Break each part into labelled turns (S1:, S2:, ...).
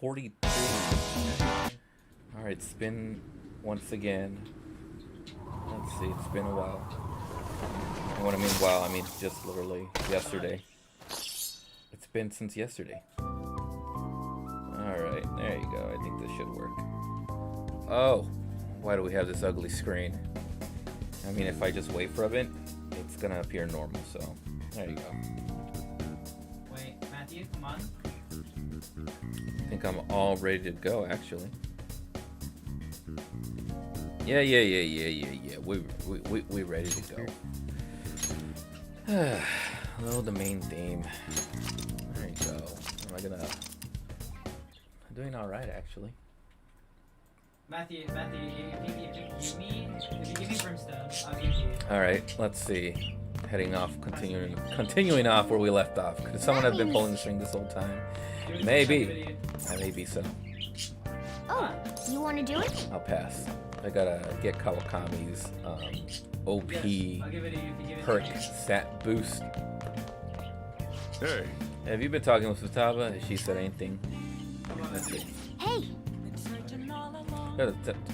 S1: 43. Alright, spin once again. Let's see, it's been a while. And when I mean while, I mean just literally yesterday. It's been since yesterday. Alright, there you go. I think this should work. Oh, why do we have this ugly screen? I mean, if I just wait for a bit, it's gonna appear normal, so there you go.
S2: Wait, Matthew, come on.
S1: I think I'm all ready to go, actually. Yeah. We ready to go. Hello, the main theme. There you go. I'm doing all right, actually.
S2: Matthew, if you give me brimstone, I'll give you.
S1: All right, let's see. Heading off, continuing off where we left off. Could someone have been pulling the string this whole time? Maybe. Maybe so.
S3: Oh, you want to do it?
S1: I'll pass. I gotta get Kawakami's OP
S2: Yes, I'll give it to you if you give it
S1: perk
S2: to me.
S1: stat boost.
S4: Hey.
S1: Have you been talking with Futaba? Has she said anything?
S2: Come on,
S1: Let's
S2: Matthew.
S1: see.
S3: Hey,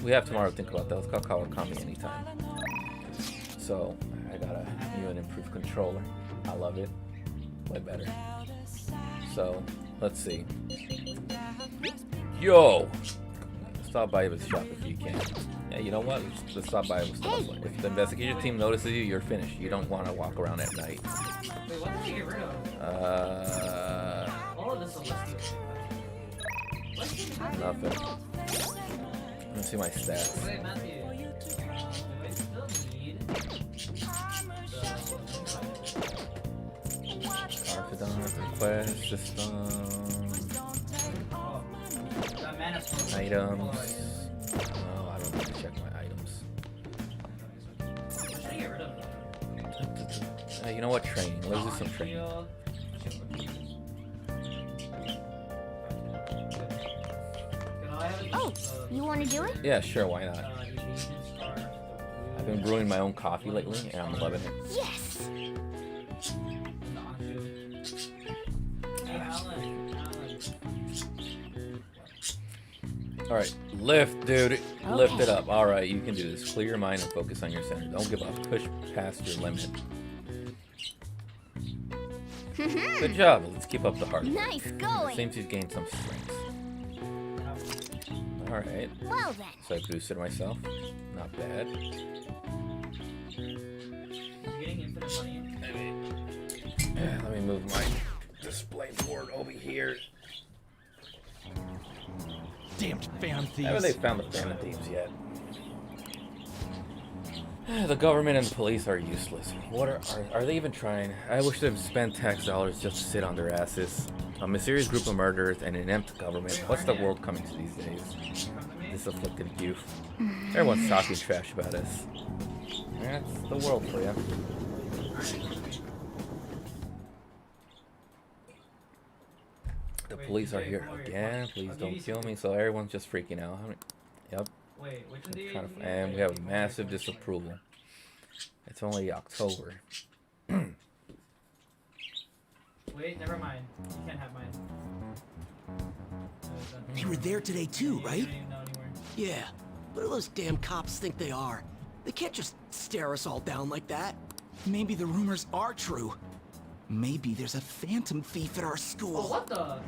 S1: We have tomorrow to think about that. Let's call Kawakami anytime. So, I got a new and improved controller. I love it. Way better. So, let's see. Yo! Stop by his shop if you can. Yeah, you know what? Let's stop by his stuff. If the investigation team notices you, you're finished. You don't want to walk around at night.
S2: Wait, what did you get rid of? Oh, the Celestial. What did you get rid of?
S1: Nothing. Let me see my stats.
S2: Wait, Matthew. Do I still need
S1: Confidant, request, system,
S2: that mana stone?
S1: items. No, I don't need to check my items.
S2: What should I get rid of?
S1: You know what? Training. Let's do some training.
S2: Shield. Can I have
S3: oh, you want to do it?
S1: Yeah, sure. Why not?
S2: evasion scarf?
S1: I've been brewing my own coffee lately, and I'm loving it.
S3: Yes.
S1: All right, lift, dude. Lift it up. All right, you can do this. Clear your mind and focus on your center. Don't give up. Push past your limit. Good job. Let's keep up the hard work.
S3: Nice going.
S1: Seems you've gained some strength. All right.
S3: Well then.
S1: So I boosted myself. Not bad.
S2: Getting infinite money.
S1: Let me move my display board over here.
S4: Damned fan thieves.
S1: Haven't they found the Phantom Thieves yet? The government and the police are useless. What are they even trying? I wish they'd spend tax dollars just to sit on their asses. A mysterious group of murderers and an inept government. What's the world coming to these days? This afflicted youth. Everyone's talking trash about us. That's the world for you. The police are here again. Please don't kill me. So everyone's just freaking out. Yep.
S2: Wait, which one do you
S1: And we have massive disapproval. It's only October.
S2: Wait, never mind. You can't have mine.
S5: You were there today too, right?
S2: I don't even know anymore.
S5: Yeah. What do those damn cops think they are? They can't just stare us all down like that.
S4: Maybe the rumors are true. Maybe there's a phantom thief at our
S2: Oh,
S4: school.
S2: what the?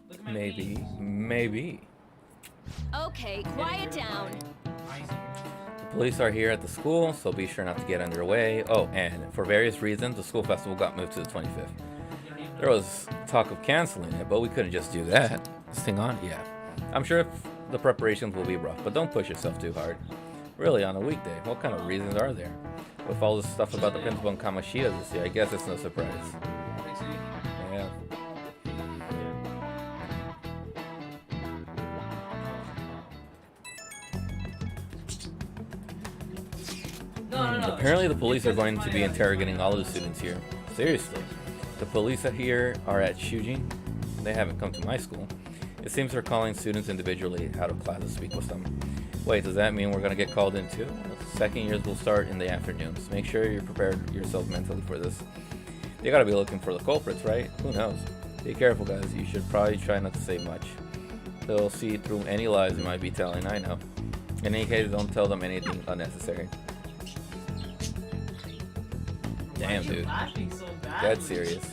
S2: Look at my
S1: Maybe.
S2: wings.
S1: Maybe.
S3: Okay, quiet down.
S2: Icy.
S1: The police are here at the school, so be sure not to get under way. Oh, and for various reasons, the school festival got moved to the 25th.
S2: You don't even
S1: There was talk of canceling it, but we couldn't just do that. This thing on? Yeah. I'm sure the preparations will be rough, but don't push yourself too hard. Really, on a weekday, what kind of reasons are there? With all this stuff about the principal and Kamoshida this year, I guess it's no surprise.
S2: think so.
S1: Yeah.
S2: No.
S1: Apparently the police are going to be interrogating all of the students here. Seriously. The police here are at Shujin. They haven't come to my school. It seems they're calling students individually out of class to speak with them. Wait, does that mean we're gonna get called in too? Second years will start in the afternoons. Make sure you're prepared yourself mentally for this. They gotta be looking for the culprits, right? Who knows? Be careful, guys. You should probably try not to say much. They'll see through any lies you might be telling, I know. In any case, don't tell them anything unnecessary. Damn, dude.
S2: So bad?
S1: That's serious.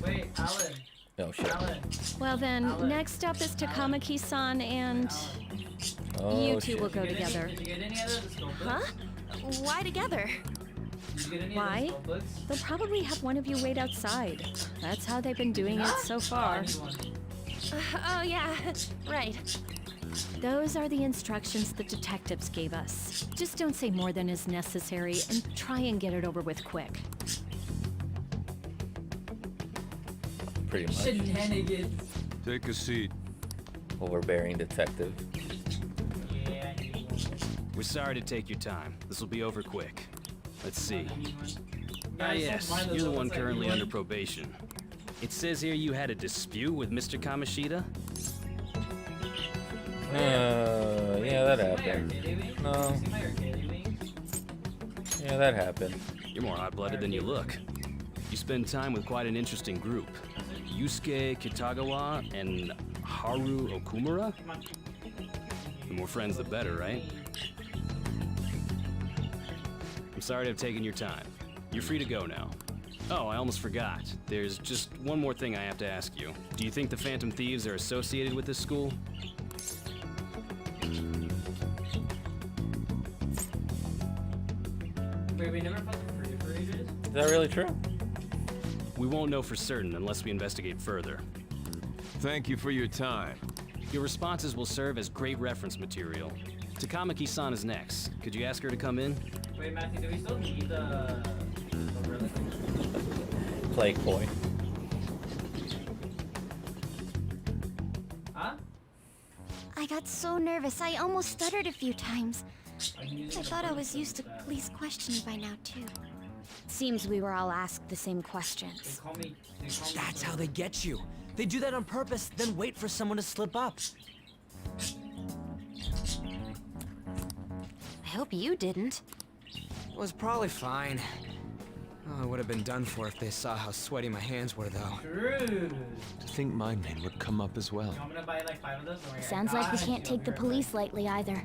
S2: Wait, Alan.
S1: Oh, shit.
S2: Alan.
S3: Well then,
S2: Alan.
S3: next up is Takamaki-san and
S1: Oh,
S3: you two
S1: shit.
S3: will go
S2: Did
S3: together.
S2: you get any other of the scope
S3: Huh?
S2: books?
S3: Why together?
S2: Did you get any
S3: Why?
S2: of the scope books?
S3: They'll probably have one of you wait outside. That's how they've been doing it so far.
S2: I need one.
S3: Oh yeah, right. Those are the instructions the detectives gave us. Just don't say more than is necessary and try and get it over with quick.
S1: Pretty much.
S2: Shenanigans.
S6: Take a seat.
S1: Overbearing detective.
S2: Yeah, I need one.
S7: We're sorry to take your time. This will be over quick. Let's see.
S2: I need one.
S7: Ah,
S2: Guys,
S7: yes,
S2: don't mind those
S7: you're the one
S2: ones I
S7: currently
S2: need
S7: under
S2: one.
S7: probation. It says here you had a dispute with Mr. Kamishita?
S1: Yeah, that
S2: See my
S1: happened.
S2: arcade wings?
S1: No.
S2: See my arcade wings?
S1: Yeah, that happened.
S7: You're more hot-blooded than you look. You spend time with quite an interesting group. Yusuke Kitagawa and Haru Okumura?
S2: Come on.
S7: The more friends, the better, right? I'm sorry to have taken your time. You're free to go now. Oh, I almost forgot. There's just one more thing I have to ask you. Do you think the Phantom Thieves are associated with this school?
S2: Wait, we never fought the free for ages?
S1: Is that really true?
S7: We won't know for certain unless we investigate further.
S6: Thank you for your time.
S7: Your responses will serve as great reference material. Takamaki-san is next. Could you ask her to come in?
S2: Wait, Matthew, do we still need the relic?
S1: Plague boy.
S2: Huh?
S3: I got so nervous, I almost stuttered a few times.
S2: I'm using
S3: I
S2: the
S3: thought I
S2: relic
S3: was used to
S2: for that.
S3: police questions by now, too. Seems we were all asked the same
S2: They
S3: questions.
S2: call me.
S5: That's how they get you. They do that on purpose, then wait for someone to slip up.
S3: I hope you didn't.
S8: Was probably fine. Oh, it would have been done for if they saw how sweaty my hands were, though.
S2: True.
S6: To think my name would come up as well.
S2: I'm gonna buy like 5 of those. Don't worry, I
S3: Sounds like we
S2: got
S3: can't
S2: you.
S3: take
S2: I'll
S3: the
S2: be right
S3: police lightly either.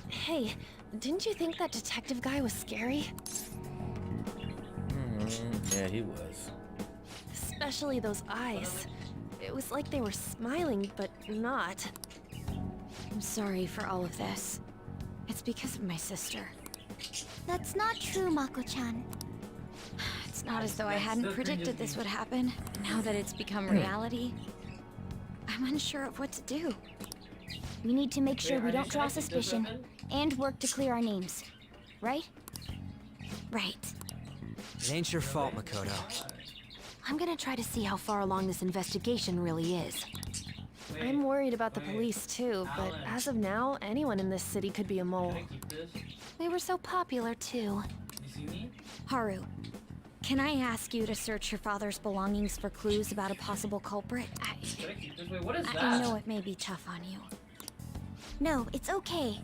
S9: Hey, didn't you think that detective guy was scary?
S1: Yeah, he was.
S9: Especially those eyes. It was like they were smiling, but not.
S3: I'm sorry for all of this. It's because of my sister. That's not true, Mako-chan. It's not as though I hadn't predicted this would happen. Now that it's become reality, I'm unsure of what to do. We need to make sure
S2: Wait,
S3: we
S2: are you
S3: don't draw
S2: sure I keep this
S3: suspicion
S2: weapon?
S3: and work to clear our names. Right? Right.
S8: It ain't your fault, Makoto.
S9: I'm gonna try to see how far along this investigation really is.
S2: Wait,
S9: I'm worried about the
S2: wait.
S9: police too, but
S2: Alan.
S9: as of now, anyone in this city could be a mole.
S2: Can I keep this?
S3: We were so popular, too.
S2: You see me?
S3: Haru, can I ask you to search your father's belongings for clues about a possible culprit?
S2: Should I keep this? Wait, what is that?
S3: I know it may be tough on you. No, it's okay.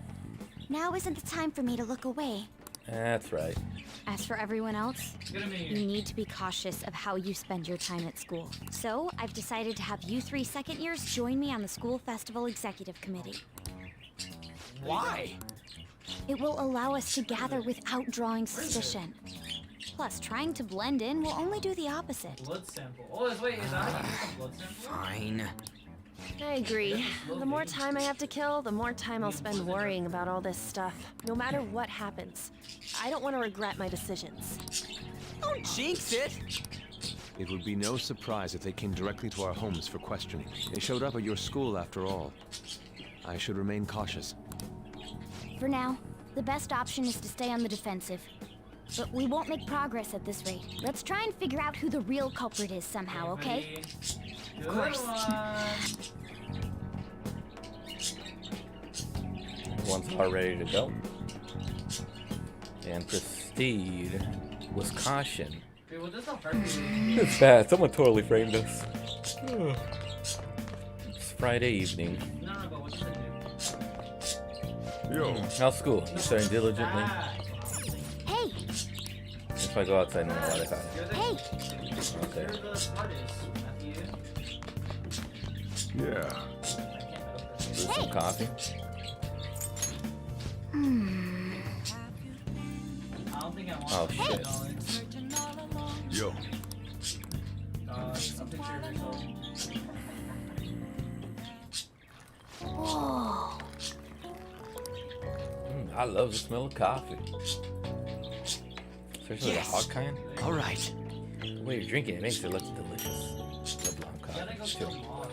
S3: Now isn't the time for me to look away.
S1: That's right.
S3: As for everyone else,
S2: Get him in
S3: you
S2: here.
S3: need to be cautious of how you spend your time at school. So, I've decided to have you 3 second years join me on the school festival executive committee.
S5: Why?
S3: It will allow us to gather without drawing suspicion. Plus, trying to blend in will only do the opposite.
S2: Blood sample. Oh, wait, is that how you use a blood sample?
S8: Fine.
S9: I agree. The more time I have to kill, the more time I'll spend worrying about all this stuff. No matter what happens. I don't want to regret my decisions.
S5: Don't jinx it!
S6: It would be no surprise if they came directly to our homes for questioning. They showed up at your school after all. I should remain cautious.
S3: For now, the best option is to stay on the defensive. But we won't make progress at this rate. Let's try and figure out who the real culprit is somehow, okay?
S2: Of
S3: course.
S1: One's all ready to go. And proceed was caution.
S2: Wait, what does the heart do?
S1: It's bad. Someone totally framed us. It's Friday evening.
S2: No, but what does it do?
S6: Yo.
S1: How's school? You studying diligently?
S2: Ah,
S3: Hey!
S1: If I go outside, no matter what I found.
S2: you're the-
S3: Hey!
S1: Okay.
S2: You're the smartest, Matthew.
S6: Yeah.
S1: There's some coffee.
S2: I don't think I want
S1: Oh, shit.
S2: $50.
S6: Yo.
S2: A picture of yourself.
S3: Whoa.
S1: I love the smell of coffee. Especially the hot kind.
S5: All right.
S1: The way you're drinking it makes it look delicious. The blonde
S2: Gotta go
S1: coffee,
S2: kill
S1: too.
S2: them all.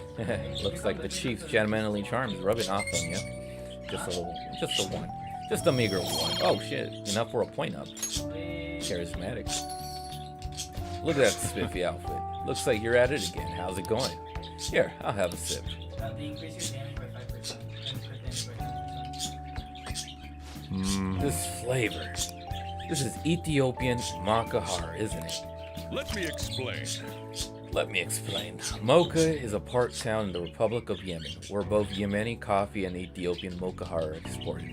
S1: Looks like the chief's gentlemanly charm is rubbing off on you. Just a little, just a one. Just a meager one. Oh shit, enough for a point up. Charismatic. Look at that spiffy outfit. Looks like you're at it again. How's it going? Here, I'll have a sip.
S2: They increase your damage by 5% and crit damage by 10%.
S1: This flavor. This is Ethiopian makahar, isn't it?
S6: Let me explain.
S1: Let me explain. Mocha is a port town in the Republic of Yemen, where both Yemeni coffee and Ethiopian mocha are exported.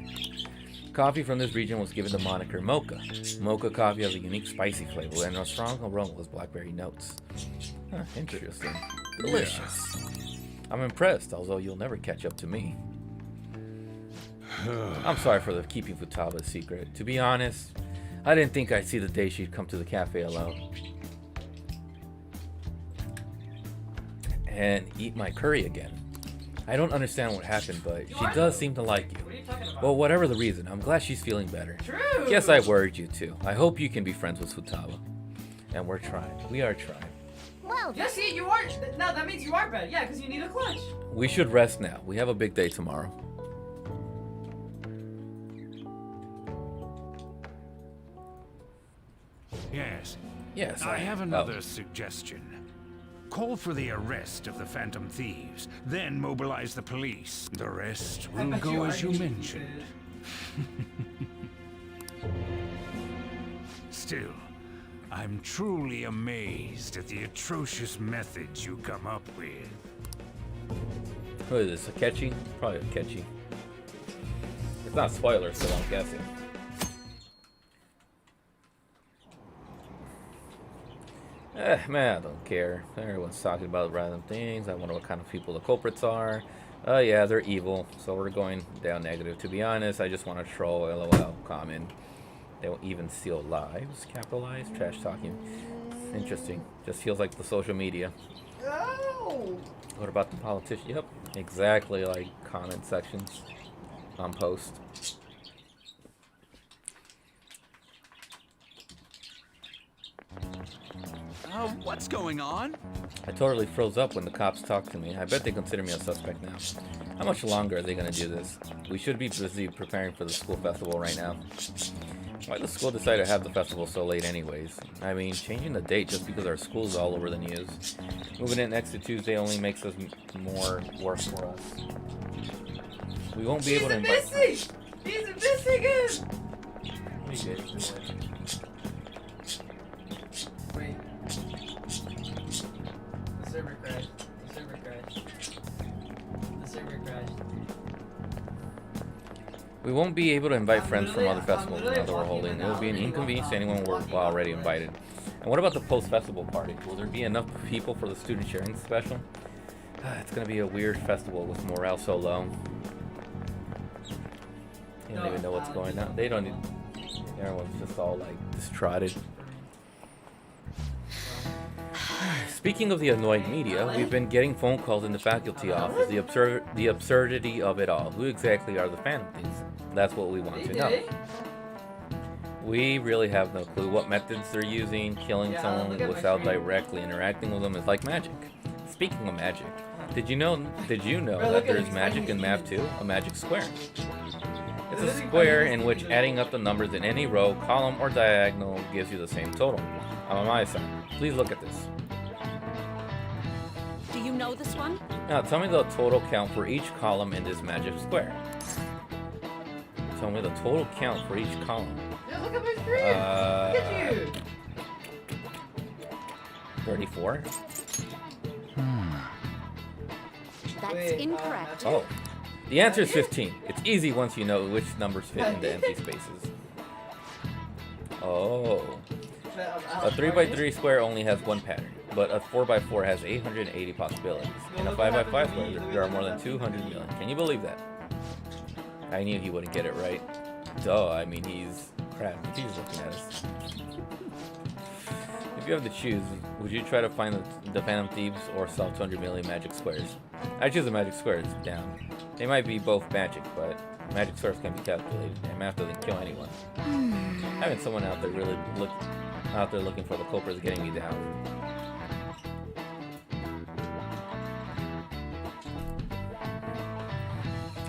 S1: Coffee from this region was given the moniker mocha. Mocha coffee has a unique spicy flavor and a strong aroma with blackberry notes. Huh, interesting. Delicious. I'm impressed, although you'll never catch up to me. I'm sorry for the keeping Futaba a secret. To be honest, I didn't think I'd see the day she'd come to the cafe alone and eat my curry again. I don't understand what happened, but she does seem to like you.
S2: What are you talking about?
S1: Well, whatever the reason, I'm glad she's feeling better.
S2: True.
S1: Yes, I worried you too. I hope you can be friends with Futaba. And we're trying. We are trying.
S3: Well,
S2: Yeah, see, you are. No, that means you are bad. Yeah, because you need a clutch.
S1: We should rest now. We have a big day tomorrow.
S10: Yes.
S1: Yes,
S10: I have another
S1: oh.
S10: suggestion. Call for the arrest of the Phantom Thieves, then mobilize the police. The rest will
S2: bet
S10: go
S2: you
S10: as you
S2: already
S10: mentioned. Still, I'm truly amazed at the atrocious methods you come up with.
S1: Who is this? Akechi? Probably Akechi. It's not spoilers, so I'm guessing. Man, I don't care. Everyone's talking about random things. I wonder what kind of people the culprits are. Yeah, they're evil, so we're going down negative. To be honest, I just want to troll, LOL, common. They won't even steal lives, capitalized, trash talking. Interesting. Just feels like the social media.
S2: Oh.
S1: What about the politician? Yep, exactly like comment sections on post.
S4: What's going on?
S1: I totally froze up when the cops talked to me. I bet they consider me a suspect now. How much longer are they gonna do this? We should be busy preparing for the school festival right now. Why the school decided to have the festival so late anyways? I mean, changing the date just because our school's all over the news. Moving it next to Tuesday only makes us more work for us. We won't be able to invite...
S2: He's missing him!
S1: We did.
S2: Wait. The server crashed. The server crashed. The server crashed.
S1: We won't be able to invite friends from other festivals now that we're holding. It will be an inconvenience to anyone we're already invited. And what about the post-festival party? Will there be enough people for the student sharing special? It's gonna be a weird festival with morale so low. They don't even know what's going on. They don't need... Everyone's just all like distraughted. Speaking of the annoying media, we've been getting phone calls in the faculty office. The absurdity of it all. Who exactly are the Phantom Thieves? That's what we want to know. We really have no clue what methods they're using. Killing someone without directly interacting with them is like magic. Speaking of magic, did you know that there's magic in Map 2? A magic square. It's a square in which adding up the numbers in any row, column, or diagonal gives you the same total. I'm on my side. Please look at this.
S3: do you know this one?
S1: Now tell me the total count for each column in this magic square. Tell me the total count for each column.
S2: Yeah, look at my screen! Look at you!
S1: 34?
S3: That's
S2: Wait,
S3: incorrect.
S1: Oh. The answer is 15. It's easy once you know which numbers fit into empty spaces. Oh. A 3x3 square only has one pattern, but a 4x4 has 880 possibilities. In a 5x5 square, there are more than 200 million. Can you believe that? I knew he wouldn't get it right. Duh, I mean, he's... crap, he's looking at us. If you have to choose, would you try to find the Phantom Thieves or solve 200 million magic squares? I choose the magic squares, down. They might be both magic, but magic squares can be calculated, and math doesn't kill anyone. Having someone out there looking for the culprit is getting me down.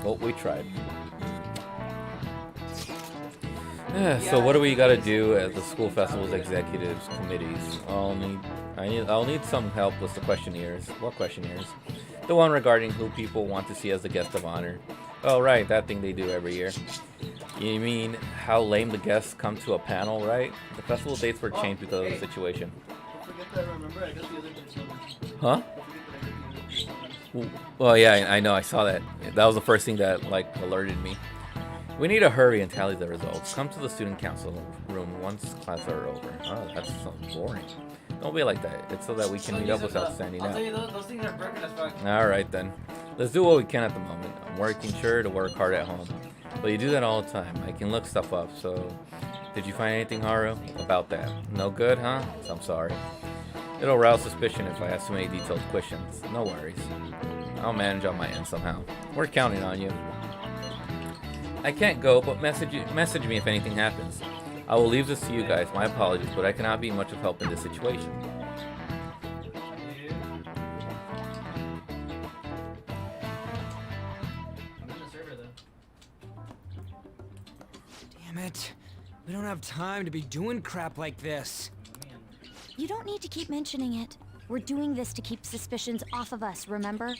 S1: Well, we tried. So what do we gotta do as the school festival's executives committees? I'll need some help with the questionnaires. What questionnaires? The one regarding who people want to see as the guest of honor. Oh right, that thing they do every year. You mean how lame the guests come to a panel, right? The festival dates were changed because of the situation. Huh? Well, yeah, I know. I saw that. That was the first thing that like alerted me. We need to hurry and tally the results. Come to the student council room once classes are over. Oh, that's so boring. Don't be like that. It's so that we can meet up without standing out.
S2: Those things are broken as fuck.
S1: Alright then. Let's do what we can at the moment. I'm working sure to work hard at home. But you do that all the time. I can look stuff up, so... Did you find anything, Haru? About that? No good, huh? I'm sorry. It'll rouse suspicion if I ask too many detailed questions. No worries. I'll manage on my end somehow. We're counting on you. I can't go, but message me if anything happens. I will leave this to you guys. My apologies, but I cannot be much of help in this situation.
S8: Damn it. We don't have time to be doing crap like this.
S3: You don't need to keep mentioning it. We're doing this to keep suspicions off of us, remember?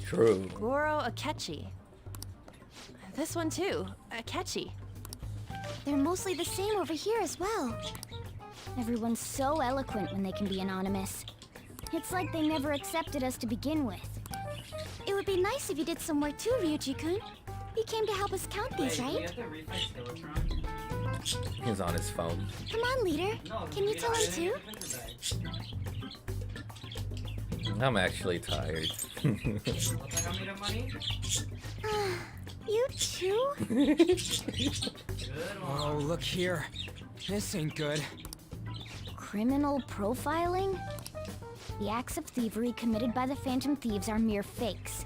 S1: True.
S9: Goro Akechi. This one too, Akechi.
S3: They're mostly the same over here as well. Everyone's so eloquent when they can be anonymous. It's like they never accepted us to begin with. It would be nice if you did some work too, Ryuji-kun. You came to help us count these, right?
S1: He's on his phone.
S3: Come on, leader. Can you tell him too?
S1: I'm actually tired.
S3: You too?
S8: Oh, look here. This ain't good.
S3: Criminal profiling? The acts of thievery committed by the Phantom Thieves are mere fakes.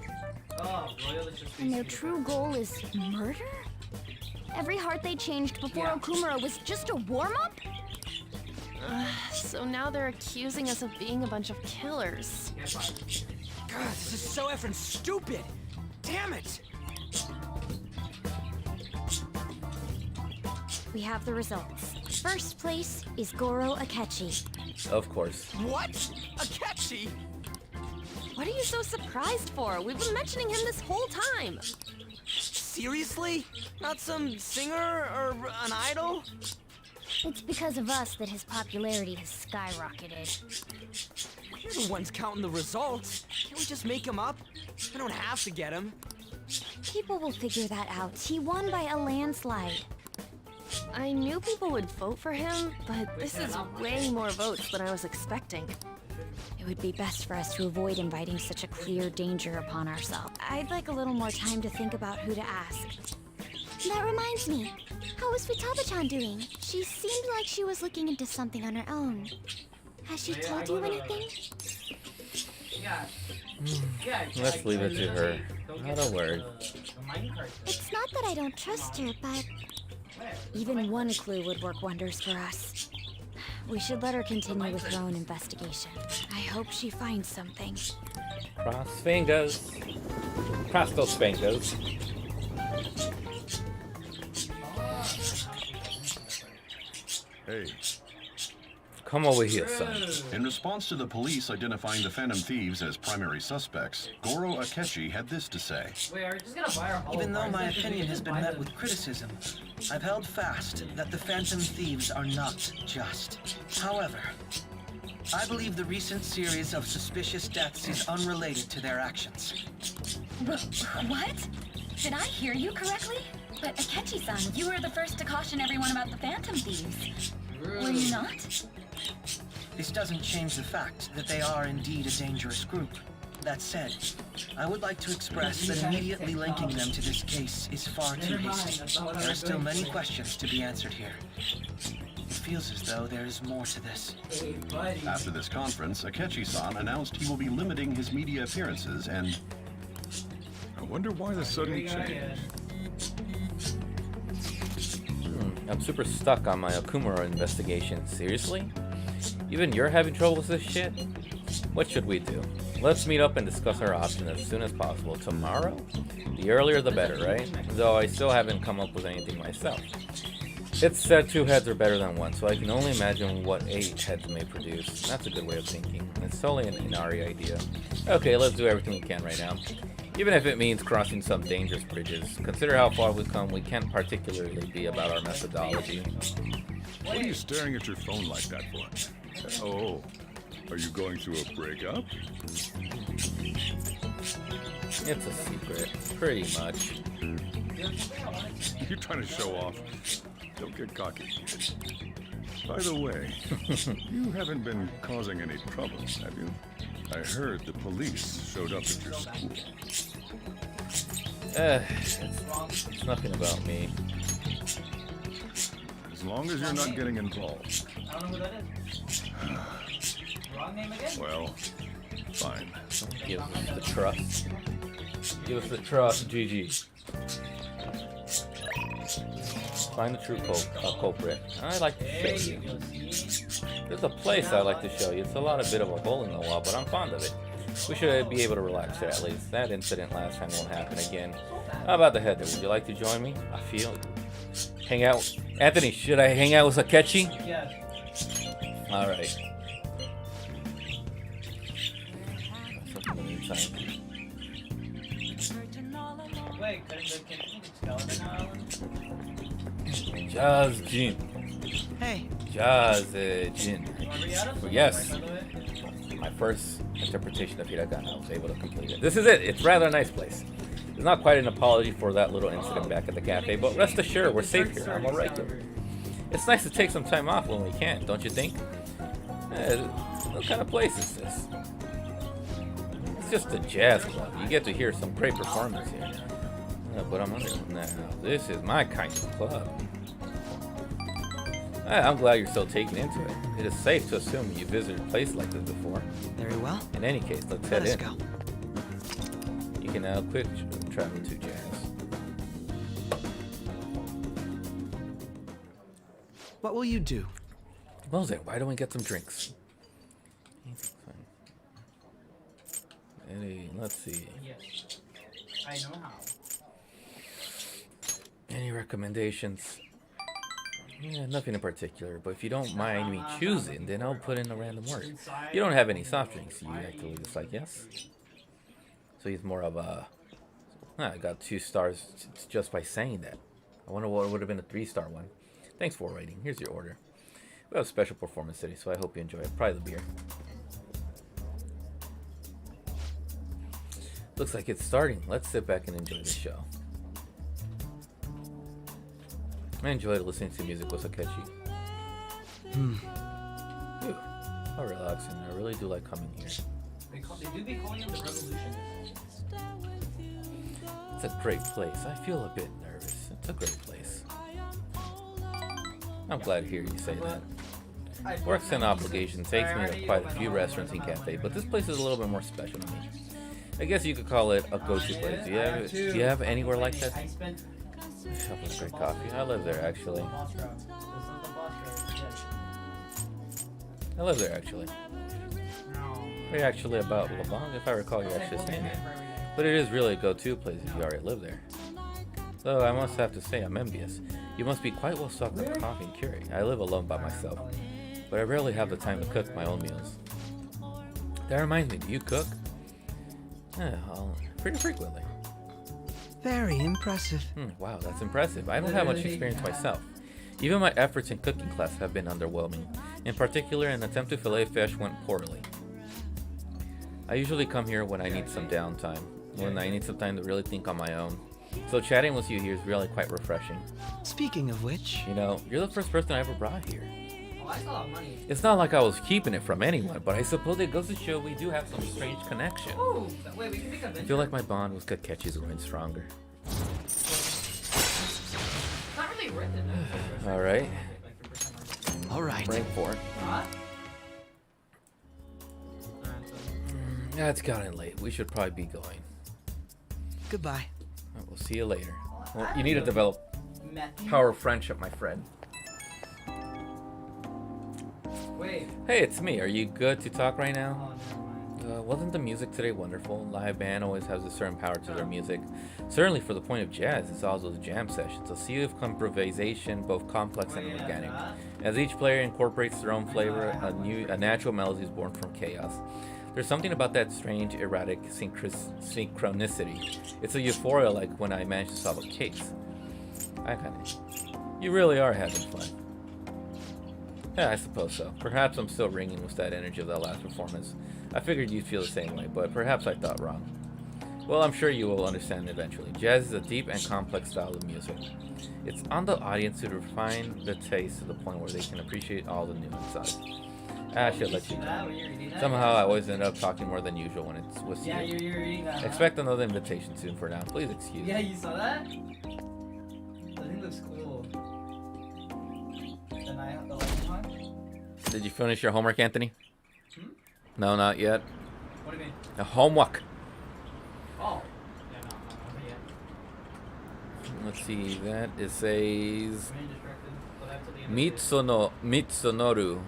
S3: And their true goal is murder? Every heart they changed before Okumura was just a warm-up?
S9: So now they're accusing us of being a bunch of killers.
S8: God, this is so effing stupid! Damn it!
S3: We have the results. First place is Goro Akechi.
S1: Of course.
S8: What? Akechi?
S9: What are you so surprised for? We've been mentioning him this whole time.
S8: Seriously? Not some singer or an idol?
S3: It's because of us that his popularity has skyrocketed.
S8: We're the ones counting the results. Can't we just make him up? I don't have to get him.
S3: People will figure that out. He won by a landslide.
S9: I knew people would vote for him, but this is way more votes than I was expecting.
S3: It would be best for us to avoid inviting such a clear danger upon ourselves. I'd like a little more time to think about who to ask. That reminds me. How is Futaba-chan doing? She seemed like she was looking into something on her own. Has she told you anything?
S1: Let's leave it to her. Not a word.
S3: It's not that I don't trust her, but even one clue would work wonders for us. We should let her continue with her own investigation. I hope she finds something.
S1: Cross fingers. Cross those fingers.
S11: Hey.
S1: Come over here, son.
S11: In response to the police identifying the Phantom Thieves as primary suspects, Goro Akechi had this to say.
S12: Even though my opinion has been met with criticism, I've held fast that the Phantom Thieves are not just. However, I believe the recent series of suspicious deaths is unrelated to their actions.
S13: What? Did I hear you correctly? But Akechi-san, you were the first to caution everyone about the Phantom Thieves.
S2: True.
S12: Will you not? This doesn't change the fact that they are indeed a dangerous group. That said, I would like to express that immediately linking them to this case is far too hasty. There are still many questions to be answered here. It feels as though there is more to this.
S11: After this conference, Akechi-san announced he will be limiting his media appearances and...
S14: I wonder why the sudden change.
S1: I'm super stuck on my Okumura investigation. Seriously? Even you're having trouble with this shit? What should we do? Let's meet up and discuss our options as soon as possible. Tomorrow? The earlier the better, right? Though I still haven't come up with anything myself. It's said 2 heads are better than 1, so I can only imagine what 8 heads may produce. That's a good way of thinking. It's totally an Inari idea. Okay, let's do everything we can right now. Even if it means crossing some dangerous bridges. Consider how far we've come. We can't particularly be about our methodology.
S14: What are you staring at your phone like that for? Oh, are you going through a breakup?
S1: It's a secret, pretty much.
S14: You're trying to show off. Don't get cocky. By the way, you haven't been causing any troubles, have you? I heard the police showed up at your school.
S1: It's nothing about me.
S14: As long as you're not getting involved.
S2: I don't know who that is. Wrong name again?
S14: Well, fine.
S1: Give us the trust. Give us the trust, GG. Find the true culprit. I'd like to show you. There's a place I'd like to show you. It's a bit of a hole in the wall, but I'm fond of it. We should be able to relax there at least. That incident last time won't happen again. How about the head there? Would you like to join me? I feel... Hang out... Anthony, should I hang out with Akechi?
S2: Yeah.
S1: Alright. In the meantime.
S2: Wait, couldn't the kitchen skeleton island?
S1: Jazz Jin.
S5: Hey.
S1: Jazz Jin. Yes.
S2: By the way?
S1: My first interpretation of Hiragana. I was able to complete it. This is it. It's rather a nice place. It's not quite an apology for that little incident back at the cafe, but rest assured, we're safe here. I'm alright here. It's nice to take some time off when we can, don't you think? What kind of place is this? It's just a jazz club. You get to hear some great performance here. But I'm under now. This is my kind of club. I'm glad you're still taking into it. It is safe to assume you visited a place like this before.
S5: Very well.
S1: In any case, let's head in.
S5: Let's go.
S1: You can now quit traveling to jazz.
S5: What will you do?
S1: Well then, why don't we get some drinks? Let's see.
S2: Yes. I know how.
S1: Any recommendations? Yeah, nothing in particular, but if you don't mind me choosing, then I'll put in a random word. You don't have any soft drinks, you actually just like, yes? So he's more of a... I got 2 stars just by saying that. I wonder what would have been a 3-star one. Thanks for writing. Here's your order. We have a special performance today, so I hope you enjoy it. Probably the beer. Looks like it's starting. Let's sit back and enjoy the show. I enjoyed listening to music with Akechi. Ooh, how relaxing. I really do like coming here.
S2: They do be calling him the Revolutionist.
S1: It's a great place. I feel a bit nervous. It's a great place. I'm glad to hear you say that. Works and obligation takes me to quite a few restaurants and cafes, but this place is a little bit more special to me. I guess you could call it a go-to place. Do you have anywhere like that? Shop with great coffee. I live there actually. You're actually about Leblanc, if I recall you're actually staying there. But it is really a go-to place if you already live there. Though I must have to say I'm envious. You must be quite well stocked up coffee and curry. I live alone by myself, but I rarely have the time to cook my own meals. That reminds me, do you cook? Pretty frequently.
S5: Very impressive.
S1: Wow, that's impressive. I don't have much experience myself. Even my efforts in cooking class have been underwhelming. In particular, an attempt to fillet fish went poorly. I usually come here when I need some downtime, when I need some time to really think on my own. So chatting with you here is really quite refreshing.
S5: Speaking of which...
S1: You know, you're the first person I ever brought here.
S2: Oh, I saw money.
S1: It's not like I was keeping it from anyone, but I suppose it goes to show we do have some strange connection.
S2: Oh, wait, we can make a
S1: I
S2: venture.
S1: feel like my bond with Kakechi's growing stronger.
S2: It's not really worth it.
S1: All right.
S5: All right.
S1: Rank 4.
S2: Huh?
S1: Yeah, it's gotten late. We should probably be going.
S5: Goodbye.
S1: We'll see you later. Well, you need to develop power of friendship, my friend.
S2: Wait.
S1: Hey, it's me. Are you good to talk right now?
S2: Oh, never mind.
S1: Wasn't the music today wonderful? Live band always has a certain power to their music. Certainly for the point of jazz, it's also the jam sessions. A sea of improvisation, both complex and organic. As each player incorporates their own flavor, a natural melody is born from chaos. There's something about that strange, erratic synchronicity. It's a euphoria like when I managed to solve a case. You really are having fun. Yeah, I suppose so. Perhaps I'm still ringing with that energy of that last performance. I figured you'd feel the same way, but perhaps I thought wrong. Well, I'm sure you will understand eventually. Jazz is a deep and complex style of music. It's on the audience to refine the taste to the point where they can appreciate all the nuances. I should let you go. Somehow I always end up talking more than usual when it's with you.
S2: Yeah, you're reading that.
S1: Expect another invitation soon for now. Please excuse
S2: Yeah,
S1: me.
S2: you saw that? I think it looks cool. Then I have the last one.
S1: Did you finish your homework, Anthony?
S2: Hmm?
S1: No, not yet.
S2: What do you mean?
S1: The homework.
S2: Oh. Yeah, no, not yet.
S1: Let's see. That it says
S2: I'm distracted. So that's at the end of the
S1: Mitsunoru.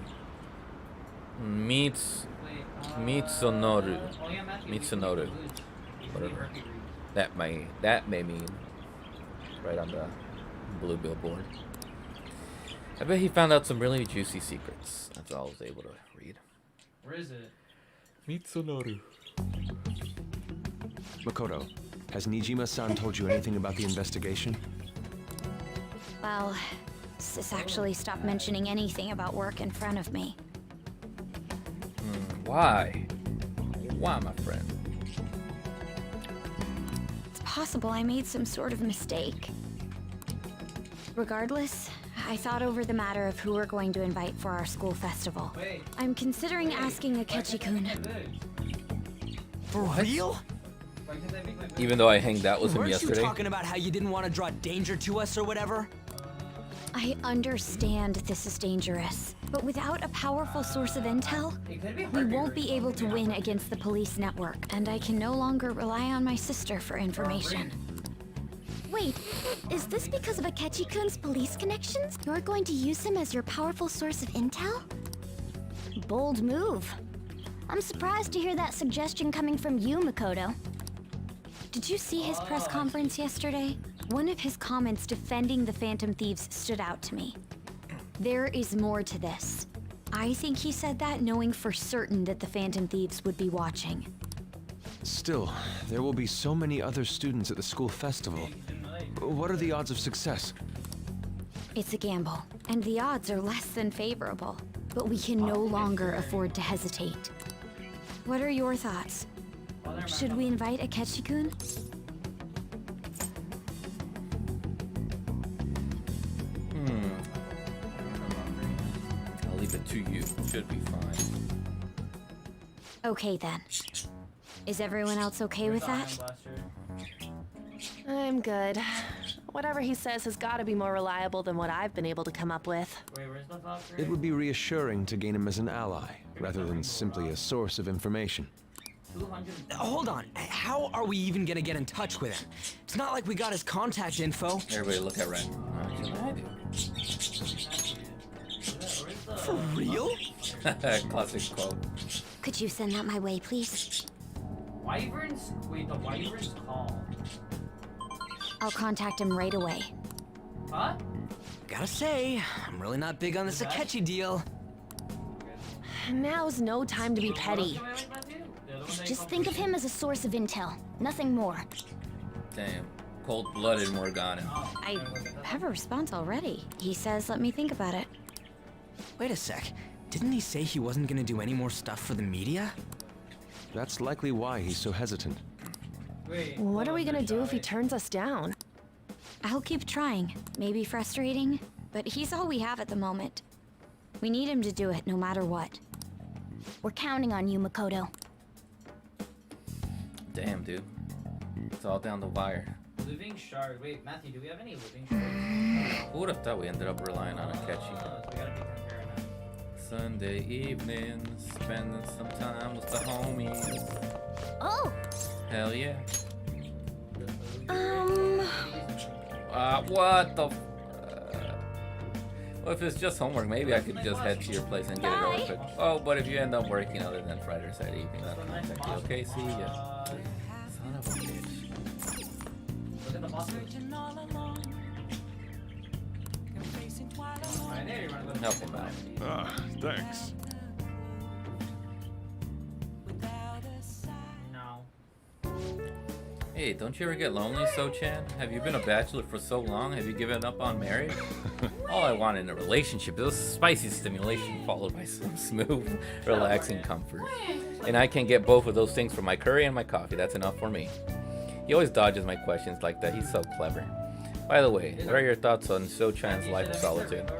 S1: Mitsunoru.
S2: Oh, yeah, Matthew,
S1: Mitsunoru. Whatever. That may mean right on the blue billboard. I bet he found out some really juicy secrets. That's all I was able to read.
S2: Where is it?
S1: Mitsunoru.
S6: Makoto, has Nijima-san told you anything about the investigation?
S3: Well, Sis actually stopped mentioning anything about work in front of me.
S1: Why? Why, my friend?
S3: It's possible I made some sort of mistake. Regardless, I thought over the matter of who we're going to invite for our school festival.
S2: Wait.
S3: I'm considering asking Akechi-kun.
S5: For real?
S2: Why can't I make my
S1: Even though I hanged out with him
S8: Weren't
S1: yesterday.
S8: you talking about how you didn't want to draw danger to us or whatever?
S3: I understand this is dangerous, but without a powerful source of intel, we won't be able to win against the police network, and I can no longer rely on my sister for information. Wait, is this because of Akechi-kun's police connections? You're going to use him as your powerful source of intel? Bold move. I'm surprised to hear that suggestion coming from you, Makoto. Did you see his press conference yesterday? One of his comments defending the Phantom Thieves stood out to me. There is more to this. I think he said that knowing for certain that the Phantom Thieves would be watching.
S6: Still, there will be so many other students at the school festival. What are the odds of success?
S3: It's a gamble, and the odds are less than favorable. But we can no longer afford to hesitate. What are your thoughts? Should we invite Akechi-kun?
S1: I'll leave it to you. Should be fine.
S3: Okay then. Is everyone else okay with that?
S9: I'm good. Whatever he says has got to be more reliable than what I've been able to come up with.
S2: Wait, where's the thought?
S6: It would be reassuring to gain him as an ally, rather than simply a source of information.
S8: Hold on, how are we even gonna get in touch with him? It's not like we got his contact info.
S1: Everybody look at Ren.
S8: For real?
S1: Classic quote.
S3: Could you send that my way, please?
S2: Wyverns? Wait, the Wyverns call.
S3: I'll contact him right away.
S2: Huh?
S8: Gotta say, I'm really not big on this Akechi deal.
S9: Now's no time to be petty.
S3: Just think of him as a source of intel, nothing more.
S1: Damn. Cold-blooded Morgana.
S3: I have a response already. He says, let me think about it.
S8: Wait a sec. Didn't he say he wasn't gonna do any more stuff for the media?
S6: That's likely why he's so hesitant.
S2: Wait,
S9: What are we gonna do if he turns us down?
S3: I'll keep trying. Maybe frustrating, but he's all we have at the moment. We need him to do it no matter what. We're counting on you, Makoto.
S1: Damn, dude. It's all down the wire.
S2: Living shard. Wait, Matthew, do we have any living shards?
S1: Who would have thought we ended up relying on Akechi?
S2: So we gotta be prepared now.
S1: Sunday evening, spending some time with the homies.
S3: Oh!
S1: Hell yeah. What the? Well, if it's just homework, maybe I could just head to your place and get it over with. Oh, but if you end up working other than Friday or Saturday evening, I'll contact you. Okay, see ya. Son of a bitch.
S2: Look at the boss.
S1: Help him out.
S14: Ah, thanks.
S2: No.
S1: Hey, don't you ever get lonely, So-chan? Have you been a bachelor for so long? Have you given up on marriage? All I want in a relationship is spicy stimulation followed by some smooth, relaxing comfort. And I can get both of those things from my curry and my coffee. That's enough for me. He always dodges my questions like that. He's so clever. By the way, what are your thoughts on So-chan's life of solitude?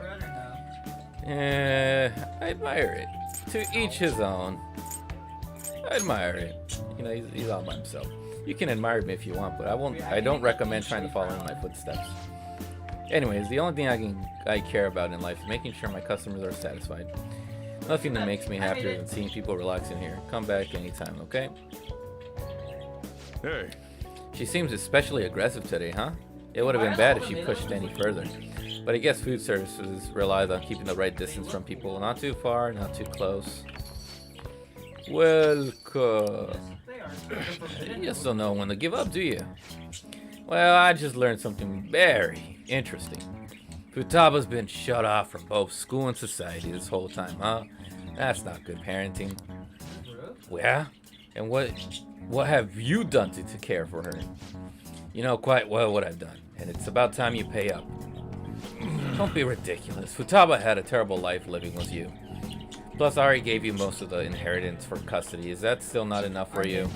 S1: I admire it. To each his own. I admire it. You know, he's all by himself. You can admire me if you want, but I don't recommend trying to follow in my footsteps. Anyways, the only thing I care about in life is making sure my customers are satisfied. Nothing that makes me happier than seeing people relaxing here. Come back anytime, okay?
S14: Hey.
S1: She seems especially aggressive today, huh? It would have been bad if she pushed any further. But I guess food services relies on keeping the right distance from people. Not too far, not too close. Welcome. You just don't know when to give up, do you? Well, I just learned something very interesting. Futaba's been shut off from both school and society this whole time, huh? That's not good parenting. Yeah? And what have you done to care for her? You know quite well what I've done, and it's about time you pay up. Don't be ridiculous. Futaba had a terrible life living with you. Plus, I already gave you most of the inheritance for custody. Is that still not enough for you?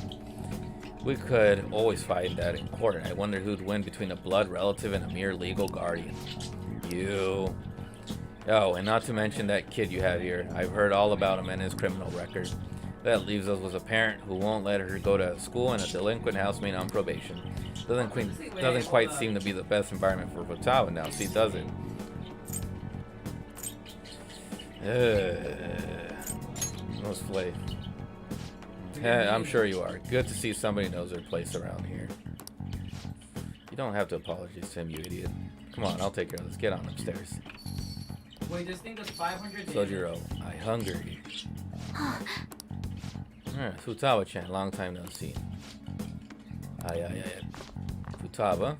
S1: We could always fight that in court. I wonder who'd win between a blood relative and a mere legal guardian. You. Oh, and not to mention that kid you have here. I've heard all about him and his criminal record. That leaves us with a parent who won't let her go to school and a delinquent housemate on probation. Doesn't quite seem to be the best environment for Futaba now, see, does it? Most flay. Yeah, I'm sure you are. Good to see somebody knows their place around here. You don't have to apologize to him, you idiot. Come on, I'll take care of this. Get on upstairs.
S2: Wait, this thing does 500
S1: Sojiro, I hunger you. Futaba-chan, long time no see. Aye. Futaba.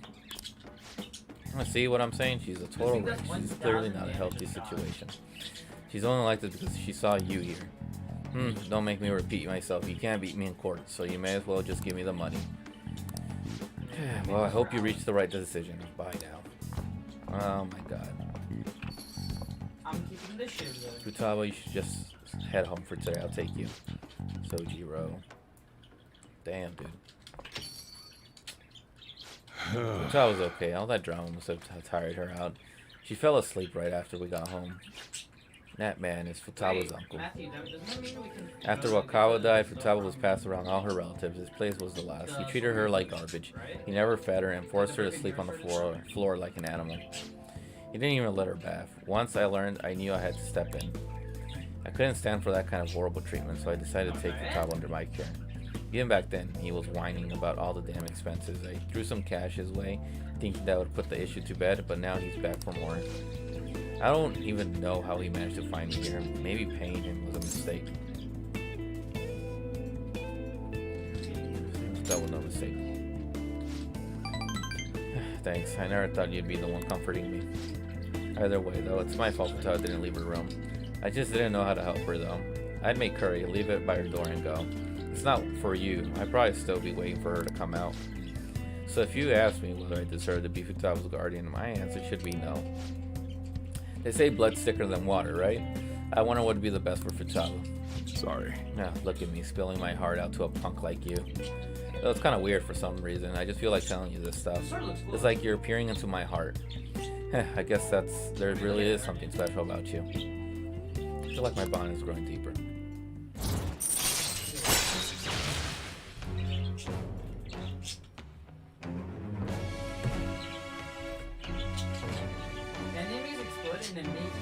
S1: See what I'm saying? She's a total wreck. She's clearly not a healthy situation. She's only like this because she saw you here. Don't make me repeat myself. You can't beat me in court, so you may as well just give me the money. Well, I hope you reach the right decision. Bye now. Oh my god.
S2: I'm keeping the shit though.
S1: Futaba, you should just head home for today. I'll take you. Sojiro. Damn, dude. Futaba's okay. All that drama must have tired her out. She fell asleep right after we got home. That man is Futaba's uncle. After Wakawa died, Futaba was passed around all her relatives. His place was the last. He treated her like garbage. He never fed her and forced her to sleep on the floor like an animal. He didn't even let her bath. Once I learned, I knew I had to step in. I couldn't stand for that kind of horrible treatment, so I decided to take Futaba under my care. Even back then, he was whining about all the damn expenses. I threw some cash his way, thinking that would put the issue to bed, but now he's back for more. I don't even know how he managed to find me here. Maybe paying him was a mistake. That was no mistake. Thanks. I never thought you'd be the one comforting me. Either way, though, it's my fault Futaba didn't leave her room. I just didn't know how to help her, though. I'd make curry, leave it by her door, and go. It's not for you. I'd probably still be waiting for her to come out. So if you ask me whether I deserve to be Futaba's guardian, my answer should be no. They say blood's thicker than water, right? I wonder what would be the best for Futaba.
S14: Sorry.
S1: Now, look at me spilling my heart out to a punk like you. Though it's kind of weird for some reason. I just feel like telling you this stuff. It's like you're peering into my heart. I guess there really is something special about you. feel like my bond is growing deeper.
S2: Enemies explode and then make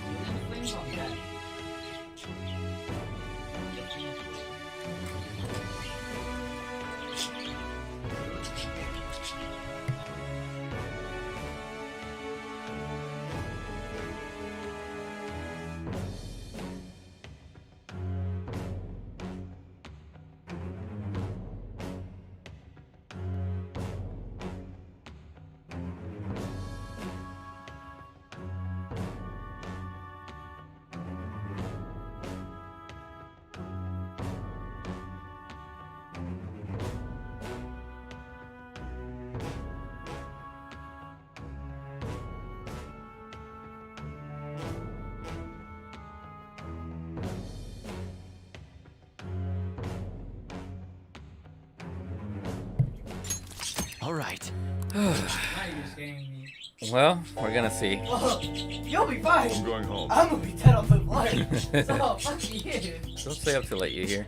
S2: flames on that.
S8: All right.
S2: Now you're scaring me.
S1: Well, we're gonna see.
S2: Whoa, you'll be fine.
S14: I'm going home.
S2: I'm gonna be dead on the floor. So, fuck you.
S1: Don't stay up to let you here.